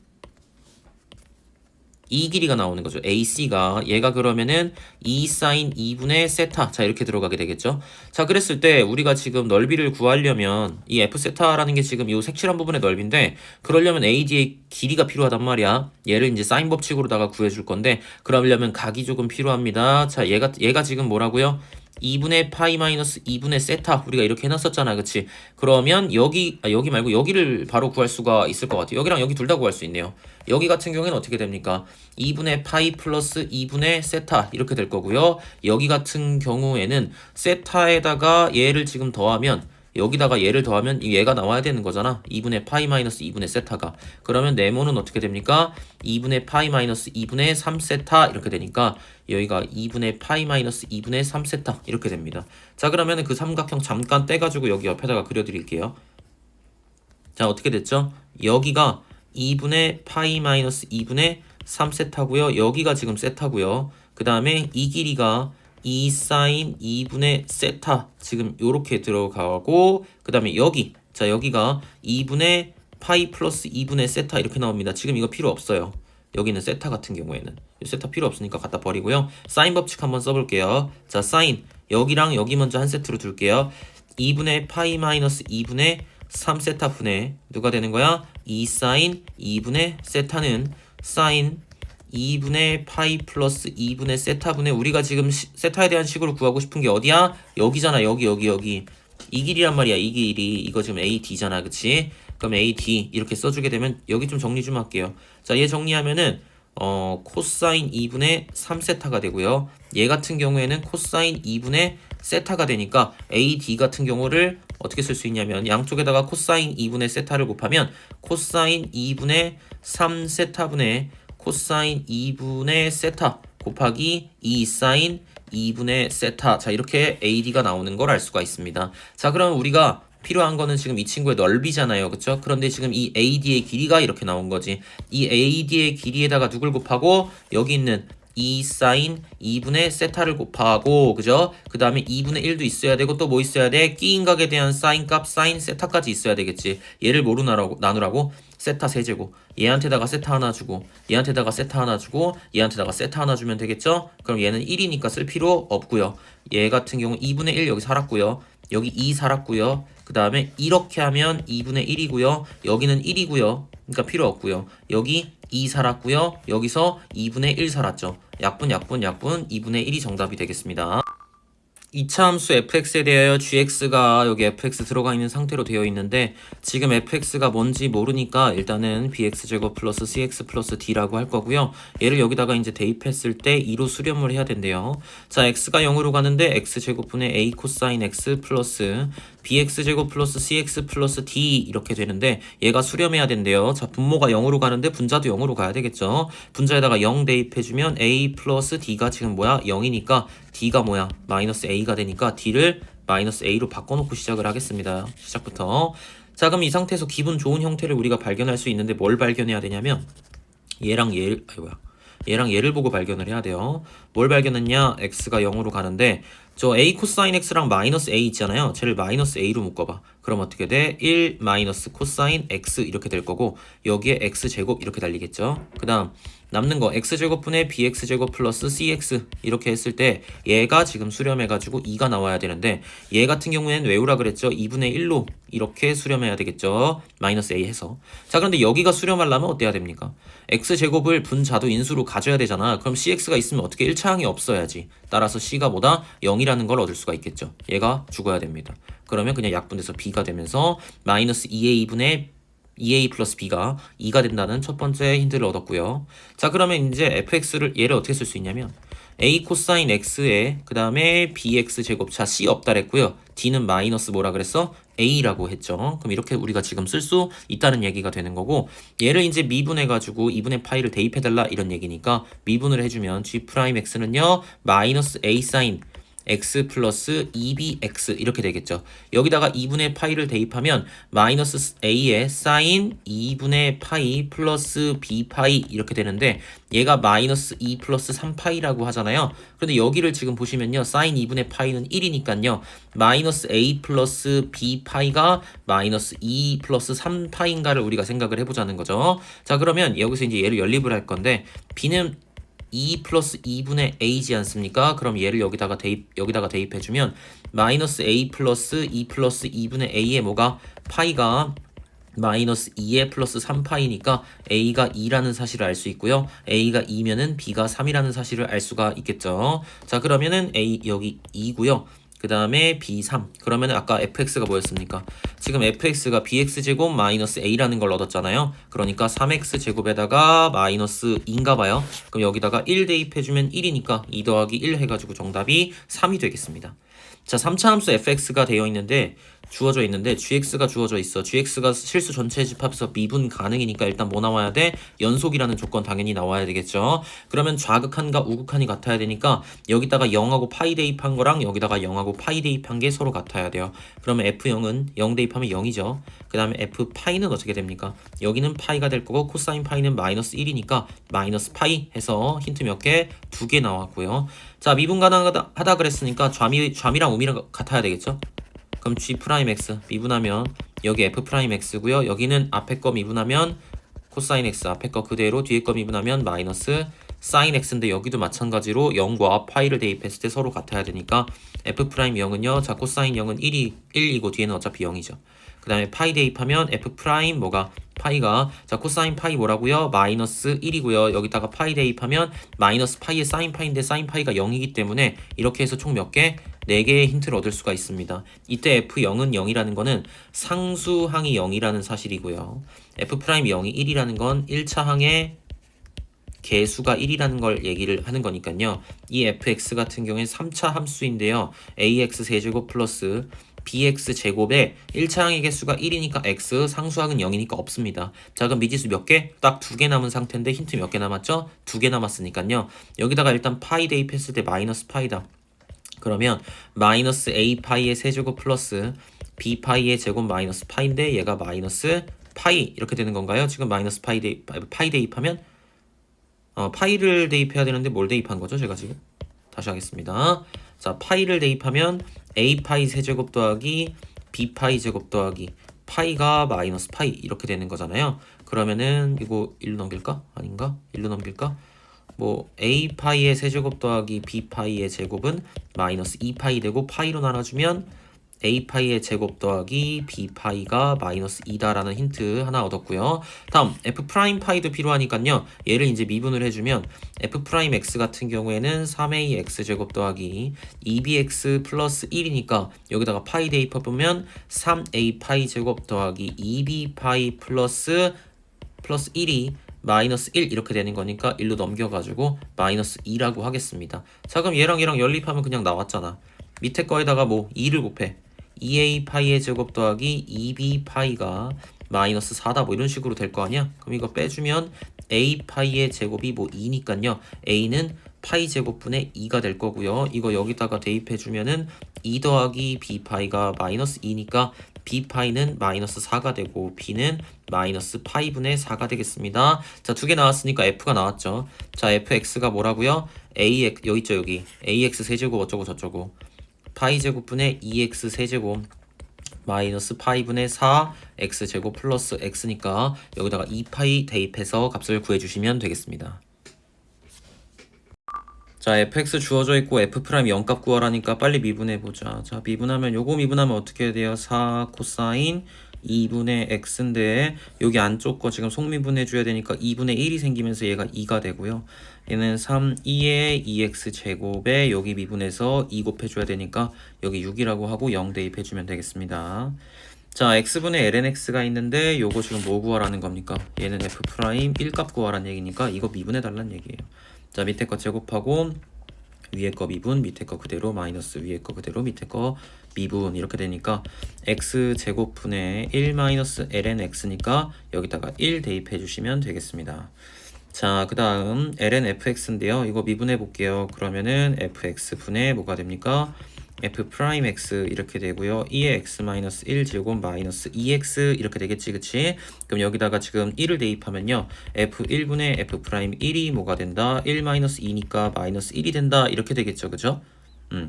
A: 이 길이가 나오는 거죠. AC가 얘가 그러면은 2 사인 2분의 세타 자 이렇게 들어가게 되겠죠. 자 그랬을 때 우리가 지금 넓이를 구하려면 이 F 세타라는 게 지금 이 색칠한 부분의 넓이인데 그러려면 AD의 길이가 필요하단 말이야. 얘를 이제 사인 법칙으로다가 구해줄 건데 그러려면 각이 조금 필요합니다. 자 얘가 지금 뭐라고요? 2분의 파이 마이너스 2분의 세타 우리가 이렇게 해놨었잖아. 그치? 그러면 여기 말고 여기를 바로 구할 수가 있을 것 같아요. 여기랑 여기 둘 다 구할 수 있네요. 여기 같은 경우에는 어떻게 됩니까? 2분의 파이 플러스 2분의 세타 이렇게 될 거고요. 여기 같은 경우에는 세타에다가 얘를 지금 더하면 여기다가 얘를 더하면 얘가 나와야 되는 거잖아. 2분의 파이 마이너스 2분의 세타가. 그러면 네모는 어떻게 됩니까? 2분의 파이 마이너스 2분의 3세타 이렇게 되니까 여기가 2분의 파이 마이너스 2분의 3세타 이렇게 됩니다. 자 그러면 그 삼각형 잠깐 떼가지고 여기 옆에다가 그려드릴게요. 자 어떻게 됐죠? 여기가 2분의 파이 마이너스 2분의 3세타고요. 여기가 지금 세타고요. 그 다음에 이 길이가 2 사인 2분의 세타 지금 요렇게 들어가고 그 다음에 여기 자 여기가 2분의 파이 플러스 2분의 세타 이렇게 나옵니다. 지금 이거 필요 없어요. 여기는 세타 같은 경우에는 세타 필요 없으니까 갖다 버리고요. 사인 법칙 한번 써볼게요. 자, 사인 여기랑 여기 먼저 한 세트로 둘게요. 2분의 파이 마이너스 2분의 3세타 분의 누가 되는 거야? 2 사인 2분의 세타는 사인 2분의 파이 플러스 2분의 세타 분의 우리가 지금 세타에 대한 식으로 구하고 싶은 게 어디야? 여기잖아. 여기. 이 길이란 말이야. 이 길이. 이거 지금 AD잖아. 그치? 그럼 AD 이렇게 써주게 되면 여기 좀 정리 좀 할게요. 자, 얘 정리하면은 코사인 2분의 3세타가 되고요. 얘 같은 경우에는 코사인 2분의 세타가 되니까 AD 같은 경우를 어떻게 쓸 수 있냐면 양쪽에다가 코사인 2분의 세타를 곱하면 코사인 2분의 3세타분의 코사인 2분의 세타 곱하기 2 사인 2분의 세타. 자, 이렇게 AD가 나오는 걸 알 수가 있습니다. 자, 그럼 우리가 필요한 거는 지금 이 친구의 넓이잖아요. 그쵸? 그런데 지금 이 AD의 길이가 이렇게 나온 거지. 이 AD의 길이에다가 누굴 곱하고 여기 있는 2 사인 2분의 세타를 곱하고 그죠? 그 다음에 2분의 1도 있어야 되고 또 뭐 있어야 돼? 끼인각에 대한 사인 값 사인 세타까지 있어야 되겠지. 얘를 뭐로 나누라고? 세타 세제곱. 얘한테다가 세타 하나 주고 얘한테다가 세타 하나 주고 얘한테다가 세타 하나 주면 되겠죠? 그럼 얘는 1이니까 쓸 필요 없고요. 얘 같은 경우 2분의 1 여기 살았고요. 여기 2 살았고요. 그 다음에 이렇게 하면 2분의 1이고요. 여기는 1이고요. 그러니까 필요 없고요. 여기 2 살았고요. 여기서 2분의 1 살았죠. 약분 2분의 1이 정답이 되겠습니다. 2차 함수 fx에 대하여 gx가 여기 fx 들어가 있는 상태로 되어 있는데 지금 fx가 뭔지 모르니까 일단은 bx제곱 플러스 cx 플러스 d라고 할 거고요. 얘를 여기다가 이제 대입했을 때 2로 수렴을 해야 된대요. 자, x가 0으로 가는데 x제곱분의 a 코사인 x 플러스 bx제곱 플러스 cx 플러스 d 이렇게 되는데 얘가 수렴해야 된대요. 자, 분모가 0으로 가는데 분자도 0으로 가야 되겠죠. 분자에다가 0 대입해주면 a 플러스 d가 지금 뭐야? 0이니까 d가 뭐야? 마이너스 a가 되니까 d를 마이너스 a로 바꿔놓고 시작을 하겠습니다. 시작부터. 자, 그럼 이 상태에서 기분 좋은 형태를 우리가 발견할 수 있는데 뭘 발견해야 되냐면 얘랑 얘를 보고 발견을 해야 돼요. 뭘 발견했냐? x가 0으로 가는데 저 a 코사인 x랑 마이너스 a 있잖아요. 쟤를 마이너스 a로 묶어봐. 그럼 어떻게 돼? 1 마이너스 코사인 x 이렇게 될 거고 여기에 x제곱 이렇게 달리겠죠. 그 다음 남는 거 x제곱분의 bx제곱 플러스 cx 이렇게 했을 때 얘가 지금 수렴해가지고 2가 나와야 되는데 얘 같은 경우에는 외우라 그랬죠. 2분의 1로 이렇게 수렴해야 되겠죠. 마이너스 a 해서. 자, 그런데 여기가 수렴하려면 어때야 됩니까? x제곱을 분자도 인수로 가져야 되잖아. 그럼 cx가 있으면 어떻게 1차항이 없어야지. 따라서 c가 뭐다? 0이라는 걸 얻을 수가 있겠죠. 얘가 죽어야 됩니다. 그러면 그냥 약분돼서 b가 되면서 마이너스 2a분의 2a 플러스 b가 2가 된다는 첫 번째 힌트를 얻었고요. 자, 그러면 이제 fx를 얘를 어떻게 쓸 수 있냐면 a 코사인 x에 그 다음에 bx 제곱. 자, c 없다 그랬고요. d는 마이너스 뭐라 그랬어? a라고 했죠. 그럼 이렇게 우리가 지금 쓸 수 있다는 얘기가 되는 거고 얘를 이제 미분해가지고 2분의 파이를 대입해달라 이런 얘기니까 미분을 해주면 g 프라임 x는요 마이너스 a 사인 x 플러스 2bx 이렇게 되겠죠. 여기다가 2분의 파이를 대입하면 마이너스 a에 사인 2분의 파이 플러스 b파이 이렇게 되는데 얘가 마이너스 2 플러스 3파이라고 하잖아요. 그런데 여기를 지금 보시면요. 사인 2분의 파이는 1이니까요. 마이너스 a 플러스 b파이가 마이너스 2 플러스 3파인가를 우리가 생각을 해보자는 거죠. 자, 그러면 여기서 이제 얘를 연립을 할 건데 b는 2 플러스 2분의 a지 않습니까? 그럼 얘를 여기다가 대입해주면 마이너스 a 플러스 2 플러스 2분의 a의 뭐가 파이가 마이너스 2에 플러스 3파이니까 a가 2라는 사실을 알 수 있고요. a가 2면은 b가 3이라는 사실을 알 수가 있겠죠. 자, 그러면은 a 여기 2고요. 그 다음에 b3. 그러면 아까 fx가 뭐였습니까? 지금 fx가 bx제곱 마이너스 a라는 걸 얻었잖아요. 그러니까 3x제곱에다가 마이너스 2인가 봐요. 그럼 여기다가 1 대입해주면 1이니까 2 더하기 1 해가지고 정답이 3이 되겠습니다. 자, 3차 함수 fx가 되어 있는데 주어져 있는데 gx가 주어져 있어. gx가 실수 전체 집합에서 미분 가능이니까 일단 뭐 나와야 돼? 연속이라는 조건 당연히 나와야 되겠죠. 그러면 좌극한과 우극한이 같아야 되니까 여기다가 0하고 파이 대입한 거랑 여기다가 0하고 파이 대입한 게 서로 같아야 돼요. 그러면 f0은 0 대입하면 0이죠. 그 다음에 f 파이는 어떻게 됩니까? 여기는 파이가 될 거고 코사인 파이는 마이너스 1이니까 마이너스 파이 해서 힌트 몇 개? 2개 나왔고요. 자, 미분 가능하다 그랬으니까 좌미랑 우미랑 같아야 되겠죠. 그럼 g 프라임 x 미분하면 여기 f 프라임 x고요. 여기는 앞에 거 미분하면 코사인 x 앞에 거 그대로 뒤에 거 미분하면 마이너스 사인 x인데 여기도 마찬가지로 0과 파이를 대입했을 때 서로 같아야 되니까 f 프라임 0은요. 자 코사인 0은 1이고 뒤에는 어차피 0이죠. 그 다음에 파이 대입하면 f 프라임 뭐가 파이가 자 코사인 파이 뭐라고요? 마이너스 1이고요. 여기다가 파이 대입하면 마이너스 파이의 사인 파이인데 사인 파이가 0이기 때문에 이렇게 해서 총 몇 개? 4개의 힌트를 얻을 수가 있습니다. 이때 f0은 0이라는 거는 상수항이 0이라는 사실이고요. f 프라임 0이 1이라는 건 1차 항의 개수가 1이라는 걸 얘기를 하는 거니까요. 이 fx 같은 경우에 3차 함수인데요. ax 세제곱 플러스 bx 제곱에 1차 항의 개수가 1이니까 x, 상수항은 0이니까 없습니다. 자 그럼 미지수 몇 개? 딱 2개 남은 상태인데 힌트 몇 개 남았죠? 2개 남았으니까요. 여기다가 일단 파이 대입했을 때 마이너스 파이다. 그러면 마이너스 a 파이의 세제곱 플러스 b 파이의 제곱 마이너스 파인데 얘가 마이너스 파이 이렇게 되는 건가요? 지금 마이너스 파이 대입하면 파이를 대입해야 되는데 뭘 대입한 거죠? 제가 지금 다시 하겠습니다. 자, 파이를 대입하면 a 파이 세제곱 더하기 b 파이 제곱 더하기 파이가 마이너스 파이 이렇게 되는 거잖아요. 그러면은 이거 1로 넘길까? 아닌가? 1로 넘길까? 뭐 a 파이의 세제곱 더하기 b 파이의 제곱은 마이너스 2파이 되고 파이로 나눠주면 a 파이의 제곱 더하기 b 파이가 마이너스 2다라는 힌트 하나 얻었고요. 다음 f 프라임 파이도 필요하니까요. 얘를 이제 미분을 해주면 f 프라임 x 같은 경우에는 3a x 제곱 더하기 2bx 플러스 1이니까 여기다가 파이 대입해보면 3a 파이 제곱 더하기 2b 파이 플러스 1이 마이너스 1 이렇게 되는 거니까 1로 넘겨가지고 마이너스 2라고 하겠습니다. 자 그럼 얘랑 연립하면 그냥 나왔잖아. 밑에 거에다가 뭐 2를 곱해. 2a 파이의 제곱 더하기 2b 파이가 마이너스 4다 뭐 이런 식으로 될 거 아니야? 그럼 이거 빼주면 a 파이의 제곱이 뭐 2니까요. a는 파이 제곱분의 2가 될 거고요. 이거 여기다가 대입해주면은 2 더하기 b 파이가 마이너스 2니까 b 파이는 마이너스 4가 되고 b는 마이너스 파이분의 4가 되겠습니다. 자, 2개 나왔으니까 f가 나왔죠. 자, fx가 뭐라고요? ax 여기 있죠 여기 ax 세제곱 어쩌고 저쩌고 파이 제곱분의 2x 세제곱 마이너스 파이분의 4 x제곱 플러스 x니까 여기다가 2파이 대입해서 값을 구해주시면 되겠습니다. 자 fx 주어져 있고 f 프라임 0값 구하라니까 빨리 미분해보자. 자 미분하면 요거 미분하면 어떻게 돼요? 4 코사인 2분의 x인데 여기 안쪽 거 지금 속미분해줘야 되니까 2분의 1이 생기면서 얘가 2가 되고요. 얘는 3, 2의 2x 제곱에 여기 미분해서 2 곱해줘야 되니까 여기 6이라고 하고 0 대입해주면 되겠습니다. 자 x분의 lnx가 있는데 요거 지금 뭐 구하라는 겁니까? 얘는 f 프라임 1값 구하라는 얘기니까 이거 미분해달라는 얘기예요. 자 밑에 거 제곱하고 위에 거 미분, 밑에 거 그대로 마이너스 위에 거 그대로 밑에 거 미분 이렇게 되니까 x 제곱분의 1 마이너스 ln x니까 여기다가 1 대입해 주시면 되겠습니다. 자 그 다음 ln fx인데요. 이거 미분해 볼게요. 그러면은 fx분의 뭐가 됩니까? f 프라임 x 이렇게 되고요. 2의 x 마이너스 1 제곱 마이너스 2x 이렇게 되겠지 그치? 그럼 여기다가 지금 1을 대입하면요. f1분의 f 프라임 1이 뭐가 된다? 1 마이너스 2니까 마이너스 1이 된다 이렇게 되겠죠 그죠?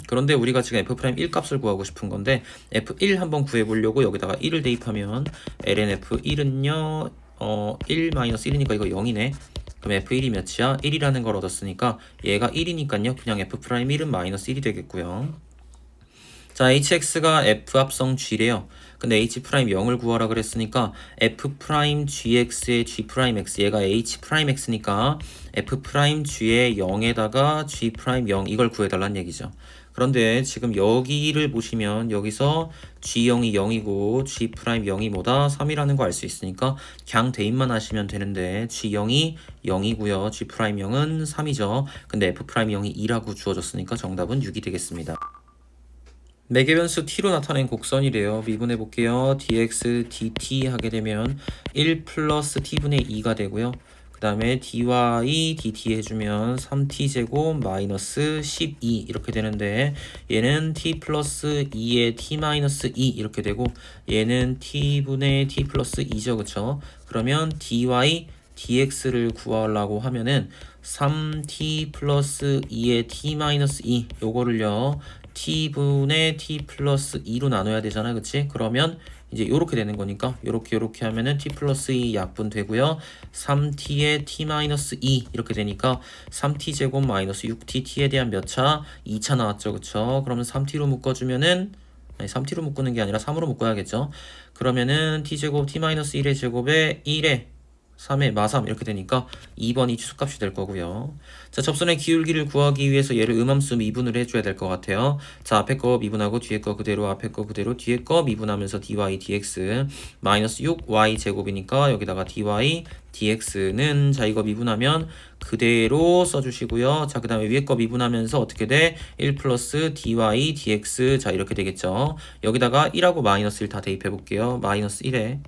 A: 그런데 우리가 지금 f 프라임 1 값을 구하고 싶은 건데 f1 한번 구해보려고 여기다가 1을 대입하면 ln f1은요 1 마이너스 1이니까 이거 0이네. 그럼 f1이 몇이야? 1이라는 걸 얻었으니까 얘가 1이니까요. 그냥 f 프라임 1은 마이너스 1이 되겠고요. 자, hx가 f 합성 g래요. 근데 h 프라임 0을 구하라 그랬으니까 f 프라임 gx의 g 프라임 x 얘가 h 프라임 x니까 f 프라임 g의 0에다가 g 프라임 0 이걸 구해달라는 얘기죠. 그런데 지금 여기를 보시면 여기서 g0이 0이고 g 프라임 0이 뭐다? 3이라는 거 알 수 있으니까 그냥 대입만 하시면 되는데 g0이 0이고요. g 프라임 0은 3이죠. 근데 f 프라임 0이 2라고 주어졌으니까 정답은 6이 되겠습니다. 매개변수 t로 나타낸 곡선이래요. 미분해 볼게요. dx dt 하게 되면 1 플러스 t분의 2가 되고요. 그 다음에 dy dt 해주면 3t제곱 마이너스 12 이렇게 되는데 얘는 t 플러스 2의 t 마이너스 2 이렇게 되고 얘는 t분의 t 플러스 2죠. 그쵸? 그러면 dy dx를 구하려고 하면은 3t 플러스 2의 t 마이너스 2 요거를요 t분의 t 플러스 2로 나눠야 되잖아 그치? 그러면 이제 요렇게 되는 거니까 요렇게 하면은 t 플러스 2 약분 되고요. 3t에 t 마이너스 2 이렇게 되니까 3t 제곱 마이너스 6t t에 대한 몇 차? 2차 나왔죠. 그쵸? 그러면 3t로 묶어주면은 아니 3t로 묶는 게 아니라 3으로 묶어야겠죠. 그러면은 t제곱 t 마이너스 1의 제곱에 1에 3의 마3 이렇게 되니까 2번이 추수값이 될 거고요. 자, 접선의 기울기를 구하기 위해서 얘를 음함수 미분을 해줘야 될 것 같아요. 자, 앞에 거 미분하고 뒤에 거 그대로, 앞에 거 그대로, 뒤에 거 미분하면서 dy dx 마이너스 6y 제곱이니까 여기다가 dy dx는 자 이거 미분하면 그대로 써주시고요. 자, 그 다음에 위에 거 미분하면서 어떻게 돼? 1 플러스 dy dx 자 이렇게 되겠죠. 여기다가 1하고 마이너스 1 다 대입해 볼게요. 마이너스 1에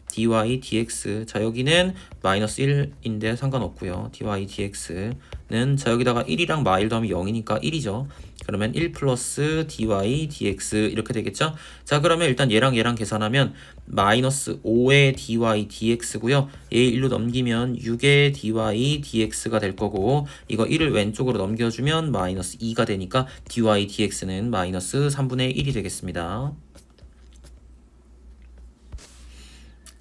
A: dy dx 자 여기는 마이너스 1인데 상관없고요. dy dx는 자 여기다가 1이랑 마1 더하면 0이니까 1이죠. 그러면 1 플러스 dy dx 이렇게 되겠죠. 자 그러면 일단 얘랑 계산하면 마이너스 5의 dy dx고요. 얘 1로 넘기면 6의 dy dx가 될 거고 이거 1을 왼쪽으로 넘겨주면 마이너스 2가 되니까 dy dx는 마이너스 3분의 1이 되겠습니다.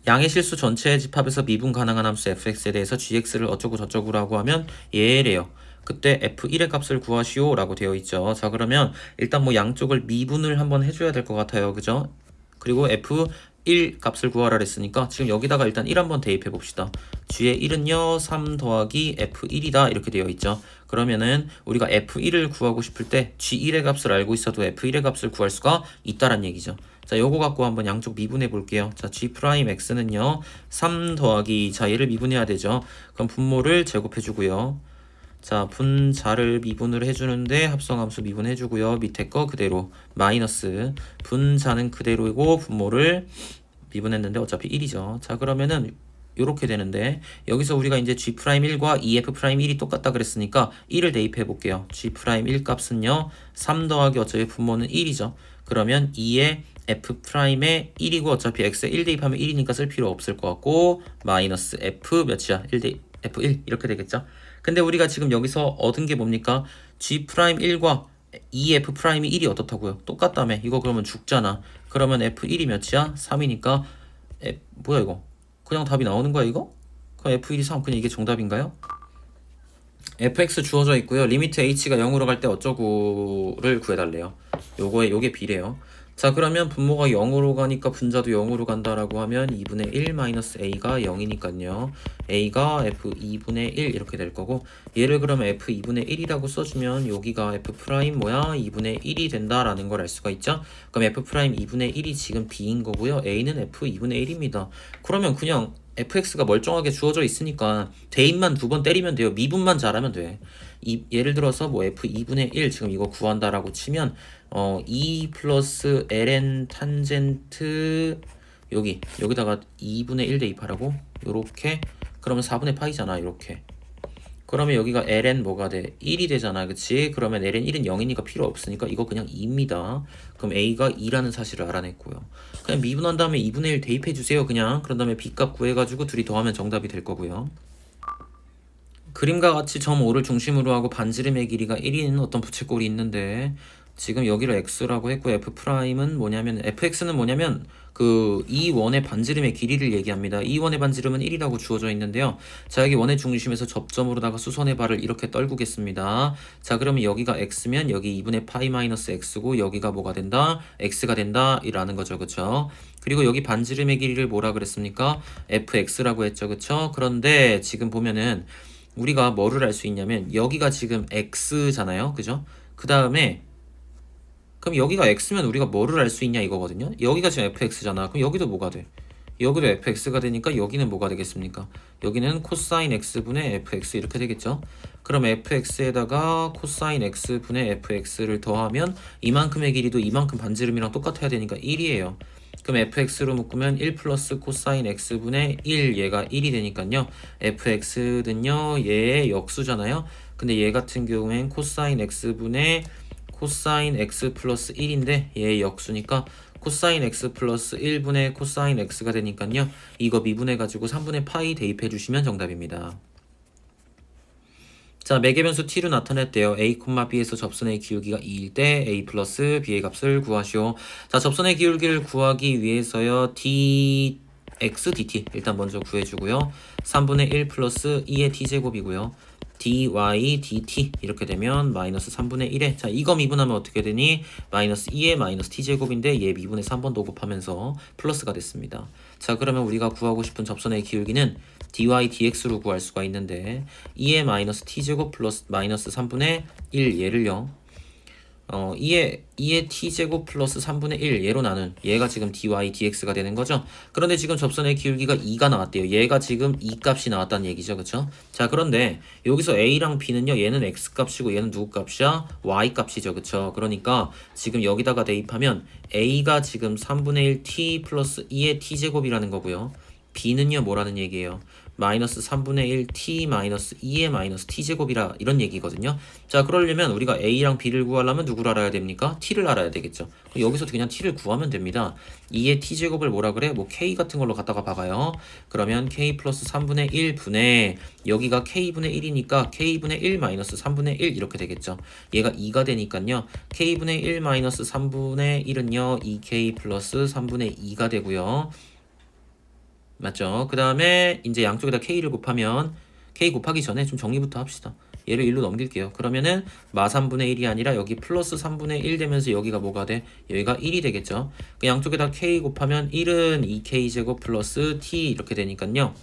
A: 양의 실수 전체의 집합에서 미분 가능한 함수 fx에 대해서 gx를 어쩌고 저쩌고라고 하면 얘래요. 그때 f1의 값을 구하시오 라고 되어 있죠. 자 그러면 일단 뭐 양쪽을 미분을 한번 해줘야 될 것 같아요. 그죠? 그리고 f1 값을 구하라 그랬으니까 지금 여기다가 일단 1 한번 대입해 봅시다. g의 1은요 3 더하기 f1이다 이렇게 되어 있죠. 그러면은 우리가 f1을 구하고 싶을 때 g1의 값을 알고 있어도 f1의 값을 구할 수가 있다란 얘기죠. 자, 요거 갖고 한번 양쪽 미분해 볼게요. 자, g'x는요, 3 더하기, 자, 얘를 미분해야 되죠. 그럼 분모를 제곱해 주고요. 자, 분자를 미분을 해주는데 합성함수 미분해 주고요. 밑에 거 그대로, 마이너스, 분자는 그대로이고, 분모를 미분했는데 어차피 1이죠. 자, 그러면은, 요렇게 되는데, 여기서 우리가 이제 g'1과 EF'1이 똑같다 그랬으니까 1을 대입해 볼게요. g'1 값은요, 3 더하기 어차피 분모는 1이죠. 그러면 2의 f'의 1이고 어차피 x에 1 대입하면 1이니까 쓸 필요 없을 것 같고 마이너스 f 몇이야? 1 f1 이렇게 되겠죠. 근데 우리가 지금 여기서 얻은 게 뭡니까? g'1과 2f'이 1이 어떻다고요? 똑같다며. 이거 그러면 죽잖아. 그러면 f1이 몇이야? 3이니까 뭐야 이거? 그냥 답이 나오는 거야 이거? 그럼 f1이 3 그냥 이게 정답인가요? fx 주어져 있고요. 리미트 h가 0으로 갈 때 어쩌고를 구해달래요. 요게 b래요. 자 그러면 분모가 0으로 가니까 분자도 0으로 간다라고 하면 2분의 1 마이너스 a가 0이니까요. a가 f2분의 1 이렇게 될 거고 얘를 그러면 f2분의 1이라고 써주면 여기가 f 프라임 뭐야? 2분의 1이 된다라는 걸 알 수가 있죠. 그럼 f 프라임 2분의 1이 지금 b인 거고요. a는 f2분의 1입니다. 그러면 그냥 fx가 멀쩡하게 주어져 있으니까 대입만 2번 때리면 돼요. 미분만 잘하면 돼. 예를 들어서 뭐 f2분의 1 지금 이거 구한다라고 치면 2 플러스 ln 탄젠트 여기다가 2분의 1 대입하라고 요렇게 그러면 4분의 파이잖아 이렇게. 그러면 여기가 ln 뭐가 돼? 1이 되잖아 그치? 그러면 ln 1은 0이니까 필요 없으니까 이거 그냥 2입니다. 그럼 a가 2라는 사실을 알아냈고요. 그냥 미분한 다음에 2분의 1 대입해주세요 그냥. 그런 다음에 b값 구해가지고 둘이 더하면 정답이 될 거고요. 그림과 같이 점 5를 중심으로 하고 반지름의 길이가 1인 어떤 부채꼴이 있는데 지금 여기를 x라고 했고 f'은 뭐냐면 fx는 뭐냐면 그 이 원의 반지름의 길이를 얘기합니다. 이 원의 반지름은 1이라고 주어져 있는데요. 자 여기 원의 중심에서 접점으로다가 수선의 발을 이렇게 떨구겠습니다. 자 그러면 여기가 x면 여기 2분의 파이 마이너스 x고 여기가 뭐가 된다? x가 된다 이라는 거죠. 그쵸? 그리고 여기 반지름의 길이를 뭐라 그랬습니까? fx라고 했죠. 그쵸? 그런데 지금 보면은 우리가 뭐를 알 수 있냐면 여기가 지금 x잖아요. 그죠? 그 다음에 그럼 여기가 x면 우리가 뭐를 알 수 있냐 이거거든요. 여기가 지금 fx잖아. 그럼 여기도 뭐가 돼? 여기도 fx가 되니까 여기는 뭐가 되겠습니까? 여기는 코사인 x분의 fx 이렇게 되겠죠. 그럼 fx에다가 코사인 x분의 fx를 더하면 이만큼의 길이도 이만큼 반지름이랑 똑같아야 되니까 1이에요. 그럼 fx로 묶으면 1 플러스 코사인 x분의 1 얘가 1이 되니까요. fx는요 얘의 역수잖아요. 근데 얘 같은 경우엔 코사인 x분의 코사인 x 플러스 1인데 얘의 역수니까 코사인 x 플러스 1분의 코사인 x가 되니까요. 이거 미분해가지고 3분의 파이 대입해 주시면 정답입니다. 자, 매개 변수 t로 나타냈대요. a, b에서 접선의 기울기가 2일 때 a 플러스 b의 값을 구하시오. 자, 접선의 기울기를 구하기 위해서요. dx dt 일단 먼저 구해주고요. 3분의 1 플러스 2의 t제곱이고요. dy dt 이렇게 되면 마이너스 3분의 1에 자 이거 미분하면 어떻게 되니? 마이너스 2의 마이너스 t제곱인데 얘 미분해서 한 번 더 곱하면서 플러스가 됐습니다. 자 그러면 우리가 구하고 싶은 접선의 기울기는 dy dx로 구할 수가 있는데 2의 마이너스 t제곱 플러스 마이너스 3분의 1 얘를요 2의 t제곱 플러스 3분의 1 얘로 나눈 얘가 지금 dy dx가 되는 거죠. 그런데 지금 접선의 기울기가 2가 나왔대요. 얘가 지금 2 값이 나왔다는 얘기죠. 그쵸? 자 그런데 여기서 a랑 b는요 얘는 x 값이고 얘는 누구 값이야? y 값이죠. 그쵸? 그러니까 지금 여기다가 대입하면 a가 지금 3분의 1 t 플러스 2의 t제곱이라는 거고요. b는요 뭐라는 얘기예요? 마이너스 3분의 1 t 마이너스 2의 마이너스 t제곱이라 이런 얘기거든요. 자 그러려면 우리가 a랑 b를 구하려면 누구를 알아야 됩니까? t를 알아야 되겠죠. 여기서 그냥 t를 구하면 됩니다. 2의 t제곱을 뭐라 그래? 뭐 k 같은 걸로 갖다가 박아요. 그러면 k 플러스 3분의 1 분의 여기가 k분의 1이니까 k분의 1 마이너스 3분의 1 이렇게 되겠죠. 얘가 2가 되니까요. k분의 1 마이너스 3분의 1은요 2k 플러스 3분의 2가 되고요. 맞죠? 그 다음에 이제 양쪽에다 k를 곱하면 k 곱하기 전에 좀 정리부터 합시다. 얘를 1로 넘길게요. 그러면은 마 3분의 1이 아니라 여기 플러스 3분의 1 되면서 여기가 뭐가 돼? 여기가 1이 되겠죠. 그 양쪽에다 k 곱하면 1은 2k제곱 플러스 t 이렇게 되니까요.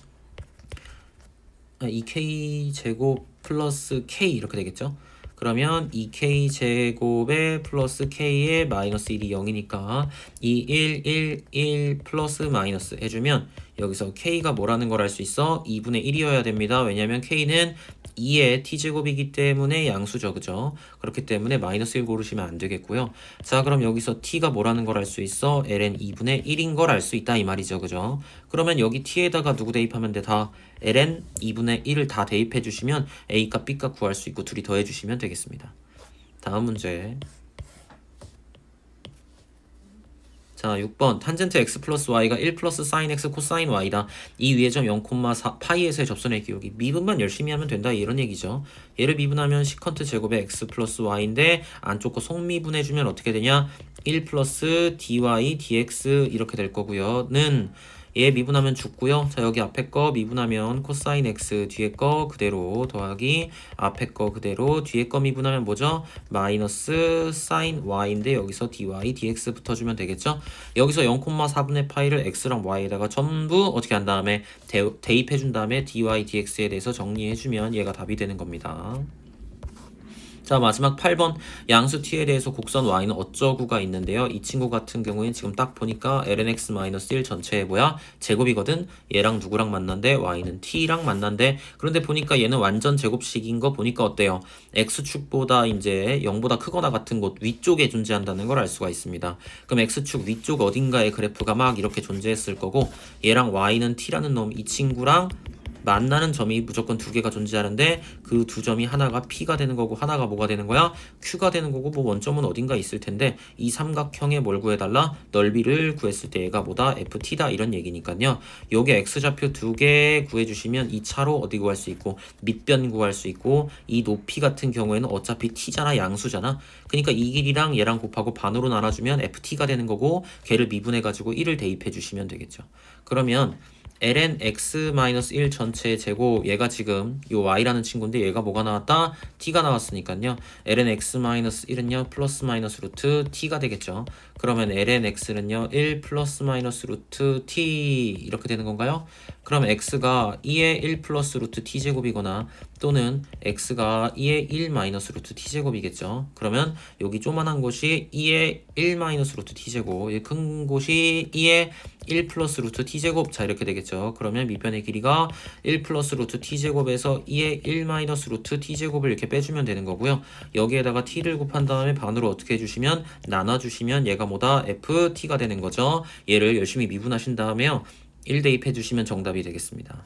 A: 2k제곱 플러스 k 이렇게 되겠죠. 그러면 2k제곱에 플러스 k에 마이너스 1이 0이니까 2, 1, 1, 1 플러스 마이너스 해주면 여기서 k가 뭐라는 걸 알 수 있어? 2분의 1이어야 됩니다. 왜냐하면 k는 2의 t제곱이기 때문에 양수죠. 그죠? 그렇기 때문에 마이너스 1 고르시면 안 되겠고요. 자 그럼 여기서 t가 뭐라는 걸 알 수 있어? ln 2분의 1인 걸 알 수 있다 이 말이죠. 그죠? 그러면 여기 t에다가 누구 대입하면 돼? 다 ln 2분의 1을 다 대입해 주시면 a값 b값 구할 수 있고 둘이 더해 주시면 되겠습니다. 다음 문제. 자 6번 탄젠트 x 플러스 y가 1 플러스 사인 x 코사인 y다. 이 위의 점 0,4 파이에서의 접선의 기울기 미분만 열심히 하면 된다 이런 얘기죠. 얘를 미분하면 시컨트 제곱의 x 플러스 y인데 안쪽 거 속미분해주면 어떻게 되냐 1 플러스 dy dx 이렇게 될 거고요. 는 얘 미분하면 죽고요. 자 여기 앞에 거 미분하면 코사인 x 뒤에 거 그대로 더하기 앞에 거 그대로 뒤에 거 미분하면 뭐죠? 마이너스 사인 y인데 여기서 dy dx 붙어주면 되겠죠? 여기서 0,4분의 파이를 x랑 y에다가 전부 어떻게 한 다음에 대입해준 다음에 dy dx에 대해서 정리해주면 얘가 답이 되는 겁니다. 자 마지막 8번 양수 t에 대해서 곡선 y는 어쩌구가 있는데요. 이 친구 같은 경우엔 지금 딱 보니까 lnx-1 전체의 뭐야? 제곱이거든. 얘랑 누구랑 만난데? y는 t랑 만난데 그런데 보니까 얘는 완전 제곱식인 거 보니까 어때요? x축보다 이제 0보다 크거나 같은 곳 위쪽에 존재한다는 걸 알 수가 있습니다. 그럼 x축 위쪽 어딘가에 그래프가 막 이렇게 존재했을 거고 얘랑 y는 t라는 놈 이 친구랑 만나는 점이 무조건 두 개가 존재하는데 그 두 점이 하나가 P가 되는 거고 하나가 뭐가 되는 거야? Q가 되는 거고 뭐 원점은 어딘가 있을 텐데 이 삼각형의 뭘 구해달라? 넓이를 구했을 때 얘가 뭐다? FT다 이런 얘기니까요. 요게 X좌표 두 개 구해주시면 이 차로 어디 구할 수 있고 밑변 구할 수 있고 이 높이 같은 경우에는 어차피 T잖아 양수잖아. 그러니까 이 길이랑 얘랑 곱하고 반으로 나눠주면 FT가 되는 거고 걔를 미분해가지고 1을 대입해 주시면 되겠죠. 그러면 ln x-1 전체의 제곱 얘가 지금 요 y라는 친구인데 얘가 뭐가 나왔다? t가 나왔으니까요. ln x-1은요 플러스 마이너스 루트 t가 되겠죠. 그러면 ln x는요 1 플러스 마이너스 루트 t 이렇게 되는 건가요? 그럼 x가 2의 1 플러스 루트 t제곱이거나 또는 x가 2의 1 마이너스 루트 t제곱이겠죠. 그러면 여기 조만한 곳이 2의 1 마이너스 루트 t제곱 큰 곳이 2의 1 플러스 루트 t제곱 자 이렇게 되겠죠. 그러면 밑변의 길이가 1 플러스 루트 t제곱에서 2의 1 마이너스 루트 t제곱을 이렇게 빼주면 되는 거고요. 여기에다가 t를 곱한 다음에 반으로 어떻게 해주시면 나눠주시면 얘가 뭐다? ft가 되는 거죠. 얘를 열심히 미분하신 다음에요. 1 대입해 주시면 정답이 되겠습니다.